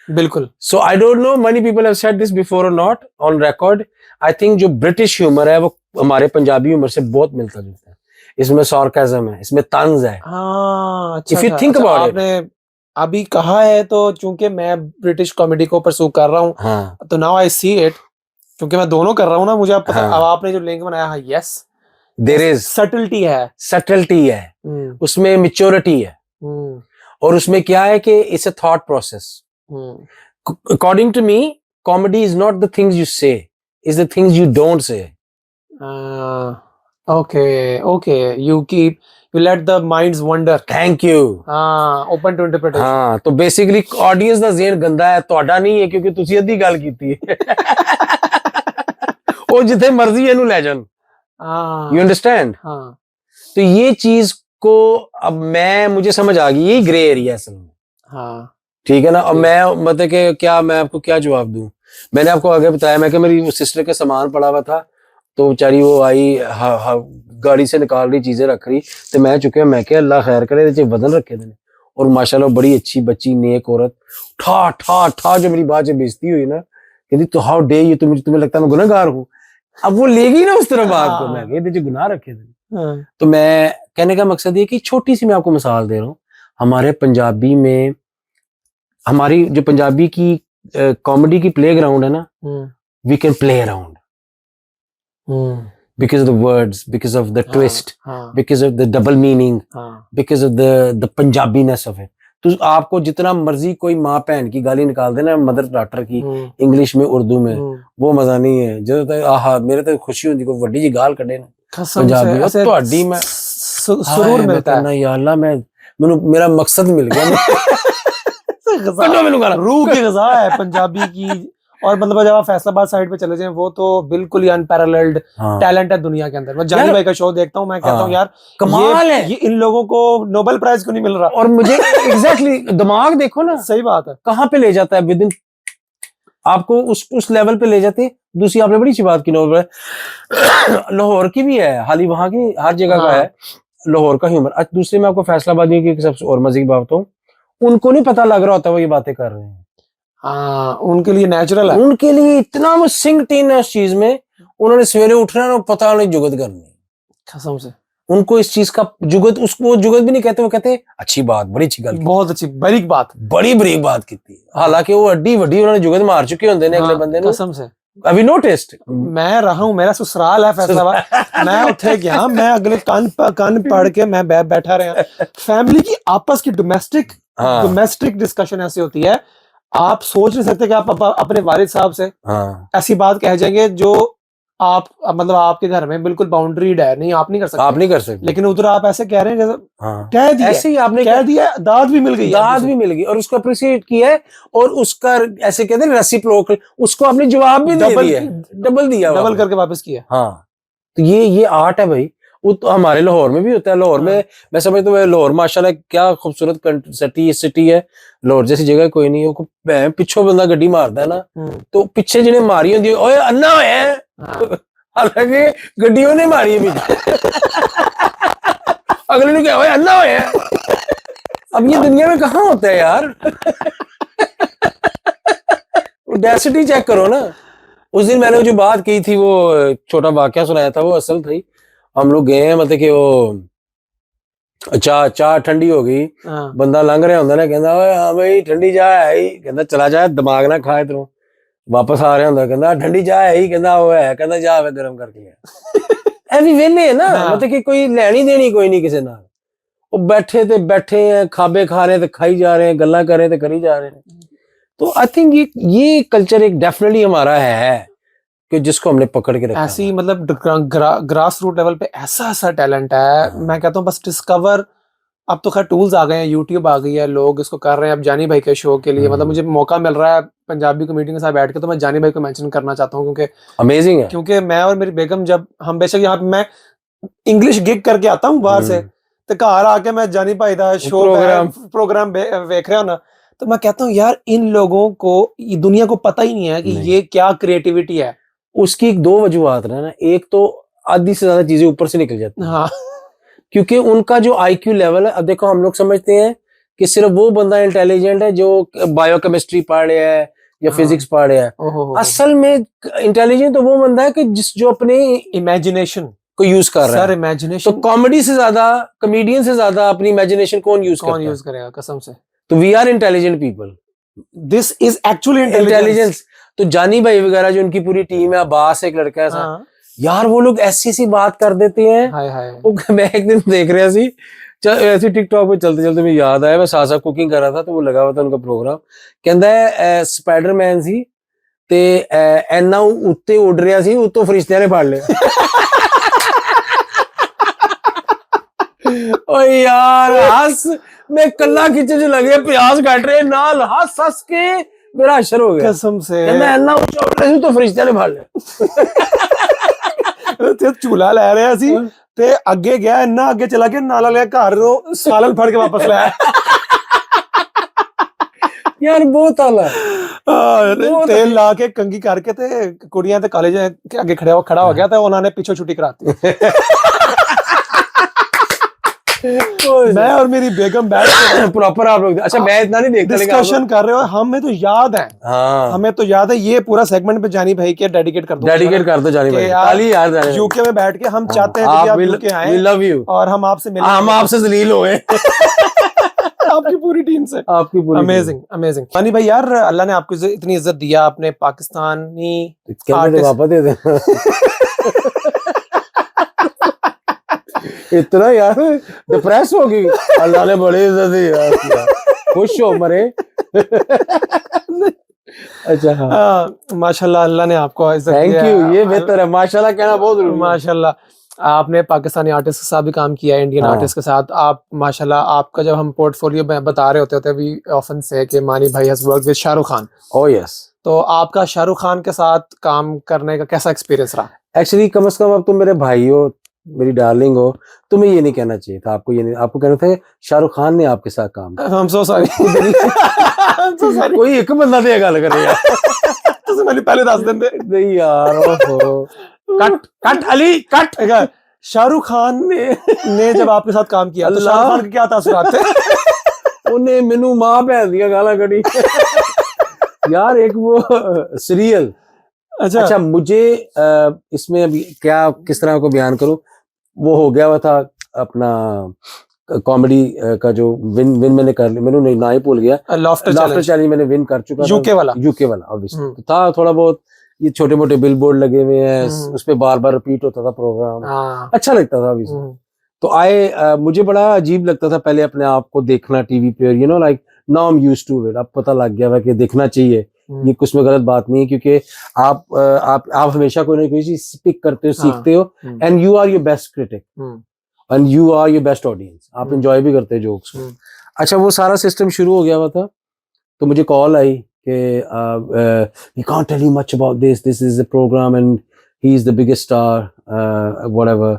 A: बिल्कुल.
B: So I don't know, many people have said this before or not on record. I think जो British humor है वो हमारे Punjabi humor से बहुत मिलता जुलता है. इसमें sarcasm है, इसमें तंज है.
A: हाँ, अच्छा.
B: If you think about it.
A: आपने अभी कहा है तो चूंकि मैं ब्रिटिश कॉमेडी को परस्यू कर रहा हूँ,
B: हाँ.
A: तो नाउ आई सी इट, क्योंकि मैं दोनों कर रहा हूँ ना, मुझे अब पता. अब आपने जो लिंक बनाया है, यस
B: देयर इज सटल्टी है, उसमें मैच्योरिटी है. और उसमें क्या है कि it's a thought process. According to me, comedy is not the things you say, is the things you don't say.
A: Okay you let the minds wander.
B: Thank you.
A: Open to interpretation.
B: हाँ, तो basically audience ਦਾ ਜ਼ੇਨ ਗੰਦਾ ਹੈ, ਤੁਹਾਡਾ ਨਹੀਂ ਹੈ, ਕਿਉਂਕਿ ਤੁਸੀਂ ਅੱਧੀ ਗੱਲ ਕੀਤੀ ਹੈ. ਉਹ ਜਿੱਥੇ ਮਰਜ਼ੀ ਇਹਨੂੰ ਲੈ ਜਾਣ. You understand? हाँ. तो ये चीज को अब मुझे समझ आ गई, ये ग्रे एरिया असल में. हाँ, ठीक है ना. अब मैं मतलब कि क्या मैं आपको क्या जवाब दूं. मैंने आपको आगे बताया, मैं कि मेरी सिस्टर का सामान पड़ा हुआ था, तो बेचारी वो आई गाड़ी से निकाल रही, चीजें रख रही, तो मैं चुके, मैं क्या अल्लाह खैर करे, वजन रखे थे. और माशाल्लाह बड़ी अच्छी बच्ची, नेक औरत, ठा ठा ठा जो मेरी बात से बेइज्जती हुई ना, कहती तो हाउ डे यू, तुम्हें लगता है मैं गुनहगार हूँ. अब वो लेगी ना उस तरह बात को. मैं कहती गुनाह रखे थे. तो मैं कहने का मकसद ये कि छोटी सी मैं आपको मिसाल दे रहा हूँ. हमारे पंजाबी में, हमारी जो पंजाबी की कॉमेडी की प्ले ग्राउंड है ना, we can play around because of the words, because of the twist, because of the double meaning, because of the Punjabiness of it. तो आपको जितना मर्जी कोई माँ बहन की गाली निकाल देना, मदर डॉटर की, इंग्लिश में, उर्दू में, वो मजा नहीं है. जो आहा मेरे तो खुशी होती कोई वड्डी जी गाल कढ़े ना पंजाबी, ਤੁਹਾਡੀ मैं सुरूर मिलता है ना. या अल्लाह, मेरा मकसद मिल गया.
A: रूह की ग़िज़ा है पंजाबी की. और मतलब जब आप फैसलाबाद साइड पे चले जाएं, वो तो बिल्कुल ही अनपैरेलल्ड टैलेंट है दुनिया के अंदर. मैं जानी भाई का शो देखता हूँ, मैं कहता हूँ यार
B: कमाल है,
A: ये इन लोगों को नोबेल प्राइज क्यों नहीं मिल रहा.
B: और मुझे एग्जैक्टली दिमाग देखो ना,
A: सही बात है,
B: कहाँ पे ले जाता है, विदिन आपको उस लेवल पे ले जाते हैं. दूसरी आपने बड़ी अच्छी बात की, लाहौर की भी है, हाल ही वहां की हर जगह का है लाहौर का ह्यूमर. अच्छा, दूसरी मैं आपको फैसलाबादी की सबसे और मजे की बात हूँ, उनको नहीं पता लग रहा होता वो ये बातें कर रहे हैं.
A: उनके लिए नेचुरल है,
B: उनके लिए इतना वो सिंक्ड इन है उस चीज में. उन्होंने सवेरे उठना ना, पता नहीं जुगत करनी,
A: कसम से.
B: उनको इस चीज का जुगत, उसको जुगत भी नहीं कहते, वो कहते अच्छी बात, बड़ी अच्छी गल,
A: बहुत अच्छी बारीक बात,
B: बड़ी बारीक बात की. हालांकि वो अड्डी वड्डी उन्होंने जुगत मार चुके होंगे ने अगले बंदे ने,
A: कसम से.
B: अभी नोटिस्ड,
A: मैं रहा हूं, मेरा ससुराल है फैसलाबाद. मैं उठे गया, मैं अगले कान पढ़ के मैं बैठा रहा. फैमिली की आपस की डोमेस्टिक डिस्कशन ऐसी होती है. आप सोच नहीं सकते कि आप अपने वालिद साहब से
B: हाँ
A: ऐसी बात कह जाएंगे जो आप मतलब आपके घर में बिल्कुल बाउंड्रीड है, नहीं आप नहीं कर सकते,
B: आप नहीं कर सकते,
A: लेकिन उधर आप ऐसे कह रहे हैं जैसे
B: हाँ
A: कह दिया,
B: ऐसे ही आपने
A: कह दिया, दाद भी मिल गई,
B: दाद भी मिल गई और उसको अप्रिशिएट किया है और उसका ऐसे कहते हैं रेसिप्रोकल, उसको आपने जवाब भी दे दिया, डबल दिया,
A: डबल करके वापस किया।
B: हाँ तो ये आर्ट है भाई। वो तो हमारे लाहौर में भी होता है। लाहौर में मैं समझता हूँ लाहौर माशाल्लाह क्या खूबसूरत सिटी है। लाहौर जैसी जगह कोई नहीं है। पिछो बंदा गड्डी मारदा है ना तो पिछे जिन्हें मारी होंदी ओए अन्ना होया है, हालांकि गड्डियों ने मारी है पीछे अगले ने कहा ओए अन्ना होया है। अब ये दुनिया में कहाँ होता है यार ऑडेसिटी चेक करो ना। उस दिन मैंने जो बात की थी वो छोटा वाकया सुनाया था वो असल थी। हम लोग गए हैं मतलब कि वो चाह ठंडी हो गई, बंदा लंघ रहा होंदा ना कहंदा ओए हां भाई ठंडी चाह है ही, कहंदा चला जा दिमाग ना खा इधरों। वापस आ रहा होंदा कहंदा ठंडी चाह है ही, कहंदा वो है, कहंदा जा वे गरम करके ले। ऐवी वेले है ना मतलब कि कोई लेनी देनी कोई नहीं किसी नाल। वो बैठे हैं खाबे खा रहे थे खाई जा रहे हैं, गल्ला कर रहे थे करी जा रहे हैं। तो आई थिंक ये कल्चर एक डेफिनेटली हमारा है कि जिसको हमने पकड़ के रखा।
A: ऐसी मतलब ग्रास रूट लेवल पे ऐसा टैलेंट है। मैं कहता हूँ बस डिस्कवर, अब तो खैर टूल्स आ गए हैं, यूट्यूब आ गई है, लोग इसको कर रहे हैं। अब जानी भाई के शो के लिए मतलब मुझे मौका मिल रहा है पंजाबी कमेटी के साथ बैठ के, तो मैं जानी भाई को मेंशन करना चाहता हूँ क्योंकि
B: अमेजिंग है।
A: क्योंकि मैं और मेरी बेगम जब हम बेशक यहाँ पे मैं इंग्लिश गिग करके आता हूँ बाहर से, तो घर आके मैं जानी भाई का शो प्रोग्राम देख रहा हूँ ना, तो मैं कहता हूँ यार इन लोगों को दुनिया को पता ही नहीं है कि ये क्या क्रिएटिविटी है।
B: उसकी दो वजूहत है ना, एक तो आधी से ज्यादा चीजें ऊपर से निकल जाती हैं। हाँ क्योंकि उनका जो आईक्यू लेवल है, अब देखो हम लोग समझते हैं कि सिर्फ वो बंदा इंटेलिजेंट है जो बायोकेमिस्ट्री पढ़ रहा है या फिजिक्स पढ़ रहा है। असल में इंटेलिजेंट तो वो बंदा है कि जो अपने इमेजिनेशन को यूज कर रहा है।
A: सर इमेजिनेशन
B: तो कॉमेडी से ज्यादा, कॉमेडियन से ज्यादा अपनी इमेजिनेशन कौन यूज
A: करेगा कसम से।
B: तो we are intelligent people,
A: this is actually
B: intelligence. तो जानी भाई वगैरह जो उनकी पूरी टीम है, अब्बास एक लड़का है ऐसा, यार वो लोग ऐसी बात कर देते हैं।
A: हाय हाय।
B: मैं एक दिन देख रहा सी ऐसी टिकटॉक पे चलते चलते मुझे याद आया, मैं साथ साथ कुकिंग कर रहा था तो वो लगा हुआ था उनका प्रोग्राम। कहता है स्पाइडरमैन सी ते एना उत्ते उड़ रहा सी, उत्तों फरिश्तियां ने फाड़ लिया। ओ यार हंस, मैं कल्ला किचन च लगे प्याज काट रहे नाल हंस हंस के मेरा अशर हो गया
A: कसम से।
B: कहता एना ऊंचा उड़ रहा सी तो फरिश्तियां ने फाड़ लिया।
A: ते चूल्हा लै रहा सी ते अगे गया, इन्ना अगे चला गया, नाला लिया घर सालन फड़ के वापस लाया।
B: यार बहुत आला
A: तेल ला के कंगी करके ते कुड़ियां ते कॉलेज के अगे खड़ा हो गया था, उन्होंने पीछे छुट्टी कराती। मैं और मेरी बेगम बैठ के
B: प्रॉपर आप लोग, अच्छा मैं इतना नहीं देखता,
A: डिस्कशन कर रहे हो। हमें तो याद है,
B: हाँ
A: हमें तो याद है। ये पूरा सेगमेंट पे जानी भाई के डेडिकेट कर दो
B: जानी भाई। ताली यार
A: यूके में बैठ के हम चाहते हैं कि आप यूके आए,
B: वी लव यू,
A: और हम आपसे मिलें,
B: हम आपसे जलील हुए।
A: आपकी पूरी टीम से,
B: आपकी पूरी
A: अमेजिंग अमेजिंग। जानी भाई यार अल्लाह ने आपको इतनी इज्जत दिया, अपने पाकिस्तानी
B: वापस दे दे। इतना यार डिप्रेस हो गई, अल्लाह ने बड़ी इज्जत दी यार, खुश हो मरे। अच्छा हाँ
A: माशाल्लाह अल्लाह ने आपको इज्जत
B: दी। थैंक यू, ये बेहतर है, माशाल्लाह कहना बहुत जरूरी है।
A: माशाल्लाह आपने पाकिस्तानी आर्टिस्ट के साथ भी काम किया है, इंडियन आर्टिस्ट के साथ। आप माशाल्लाह, आपका जब हम पोर्टफोलियो बता रहे होते वी ऑफन से कि मानी भाई has worked with Shahrukh Khan.
B: Oh yes. तो
A: आपका शाहरुख खान के साथ काम करने का कैसा एक्सपीरियंस रहा?
B: एक्चुअली कम से कम अब तुम मेरे भाई हो, मेरी डार्लिंग हो, तुम्हें ये नहीं कहना चाहिए था, आपको ये नहीं, आपको कहना था शाहरुख खान ने आपके साथ काम किया।
A: I'm so sorry।
B: कोई एक बंदा ते गल करे यार,
A: तुझे मैंने पहले दस दिन दे
B: नहीं यार। ओहो कट अली कट।
A: शाहरुख खान ने जब आपके साथ काम किया तो शाहरुख खान के क्या तासुरात थे?
B: उन्हें मेनू मां भैन दियां गालां कढ़ी यार। एक वो सीरियल, अच्छा मुझे इसमें अभी क्या किस तरह को बयान करूं, वो हो गया हुआ था अपना कॉमेडी का जो विन मैंने कर लिया, मैंने ना ही भूल गया, लाफ्टर चैलेंज मैंने विन कर चुका,
A: यूके वाला
B: ऑब्वियसली तो था थोड़ा बहुत। ये छोटे मोटे बिल बोर्ड लगे हुए हैं, उस पे बार बार रिपीट होता था प्रोग्राम, अच्छा लगता था ऑब्वियसली। तो मुझे बड़ा अजीब लगता था पहले अपने आप को देखना टीवी पे, you know like now I am used to it, अब पता लग गया है कि देखना चाहिए, ये कुछ में गलत बात नहीं है, क्योंकि आप हमेशा कोई ना कोई चीज पिक करते हो, सीखते हो, and you are your best critic and you are your best audience, आप एंजॉय भी करते हो जोक्स को। अच्छा, वो सारा सिस्टम शुरू हो गया हुआ था, तो मुझे कॉल आई कि we can't tell you much about this is the program and he is the biggest star whatever.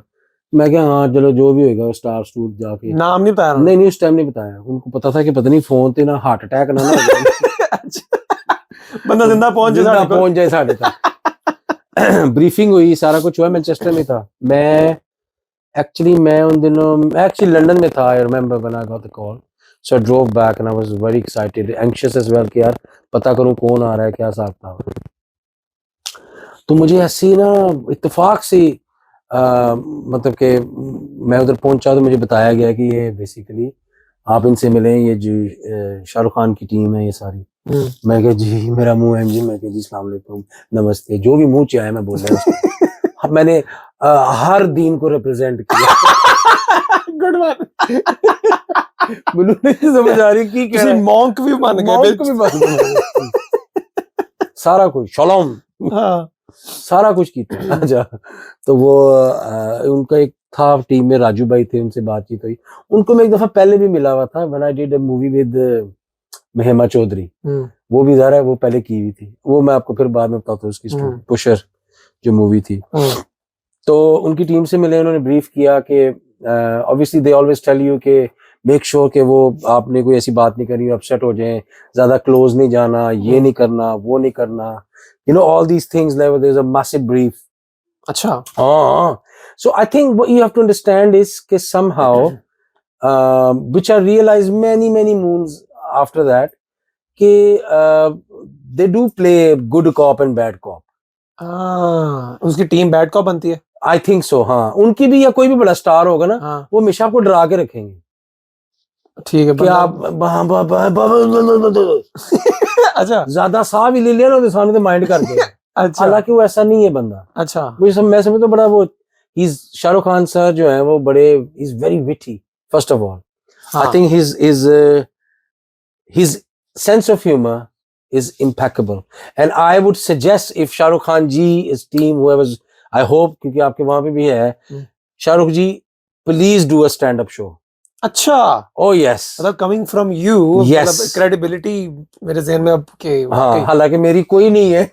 B: मैं क्या, हाँ चलो जो भी होगा, स्टार स्टूर जाके
A: नाम नहीं बताया?
B: नहीं उस टाइम नहीं बताया, उनको पता था कि पता नहीं फोन ते ना हार्ट अटैक ना हो जाए,
A: बंदा जिंदा पहुंच
B: जाए साढ़े तक। ब्रीफिंग हुई, सारा कुछ हुआ, मैनचेस्टर में था मैं उन दिनों एक्चुअली लंदन में था। I remember when I got the call, so I drove back and I was very excited, anxious as well कि यार पता करूं कौन आ रहा है, क्या हिसाब था। तो मुझे ऐसी ना इत्तेफाक से मतलब कि मैं उधर पहुंचा तो मुझे बताया गया कि ये बेसिकली आप इनसे मिलें, ये जो शाहरुख खान की टीम है ये सारी। मैं कहा जी मेरा मुंह है जी, मैं कहा जी अस्सलाम वालेकुम नमस्ते, जो भी मुंह से आया मैं बोल रहा हूँ। मैंने हर दीन को रिप्रेजेंट किया।
A: Good one.
B: मुझे नहीं समझ आ रही कि
A: किसी मॉन्क भी बन गए,
B: सारा कुछ शलोम,
A: हाँ
B: सारा कुछ किया। अच्छा, तो वो उनका एक था टीम में, राजू भाई थे, उनसे बातचीत हुई। उनको मैं एक दफा पहले भी मिला हुआ था, when I did a movie with महिमा चौधरी, वो भी ज़रा है, वो पहले की हुई थी, वो मैं आपको फिर बाद में बताता हूँ उसकी स्टोरी, पुशर जो मूवी थी। तो उनकी टीम से मिले, उन्होंने ब्रीफ किया कि obviously they always tell you कि मेक श्योर कि वो आपने कोई ऐसी बात नहीं करनी, अपसेट हो जाए, ज्यादा क्लोज नहीं जाना, ये नहीं करना, वो नहीं करना, you know all these things, there's a massive brief.
A: अच्छा,
B: so I think what you have to understand is कि somehow which I realized many moons after that कि they do play good cop and bad cop.
A: उसकी team bad cop बनती है,
B: I think so, हाँ, उनकी भी, या कोई भी बड़ा स्टार होगा ना, वो हमेशा आपको डरा के रखेंगे,
A: ठीक है,
B: कि आप
A: अच्छा
B: ज्यादा साह भी ले लिया ना तो सामने तो माइंड कर दे।
A: अच्छा,
B: हालांकि वो ऐसा नहीं है बंदा।
A: अच्छा,
B: मैं समझ तो बड़ा वो शाहरुख खान सर जो है वो बड़े, is very witty first of all, I think his sense of humor is impeccable, and I would suggest if Shahrukh Khan ji, his team, whoever's, I hope, क्योंकि आपके वहां पे भी है, शाहरुख जी please do a stand up show.
A: अच्छा,
B: oh yes,
A: मतलब coming from you,
B: yes,
A: credibility मेरे ज़हन में अब के,
B: हाँ, हालांकि मेरी कोई नहीं है।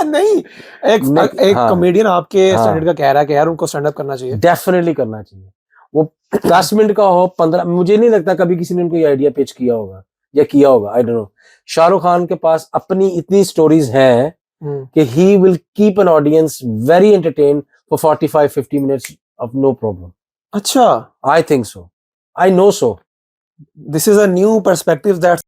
A: नहीं, एक कॉमेडियन आपके स्टैंडर्ड का कह रहा है कि यार उनको स्टैंड अप करना चाहिए,
B: डेफिनेटली करना चाहिए, वो 10 मिनट का हो, 15, मुझे नहीं लगता कभी किसी ने उनको ये आइडिया पिच किया होगा या किया होगा, I don't know. Shahrukh Khan के पास अपनी इतनी स्टोरीज हैं कि he will keep an audience very entertain for 45-50 minutes of no problem.
A: अच्छा,
B: I think so, I know so,
A: this is a new perspective that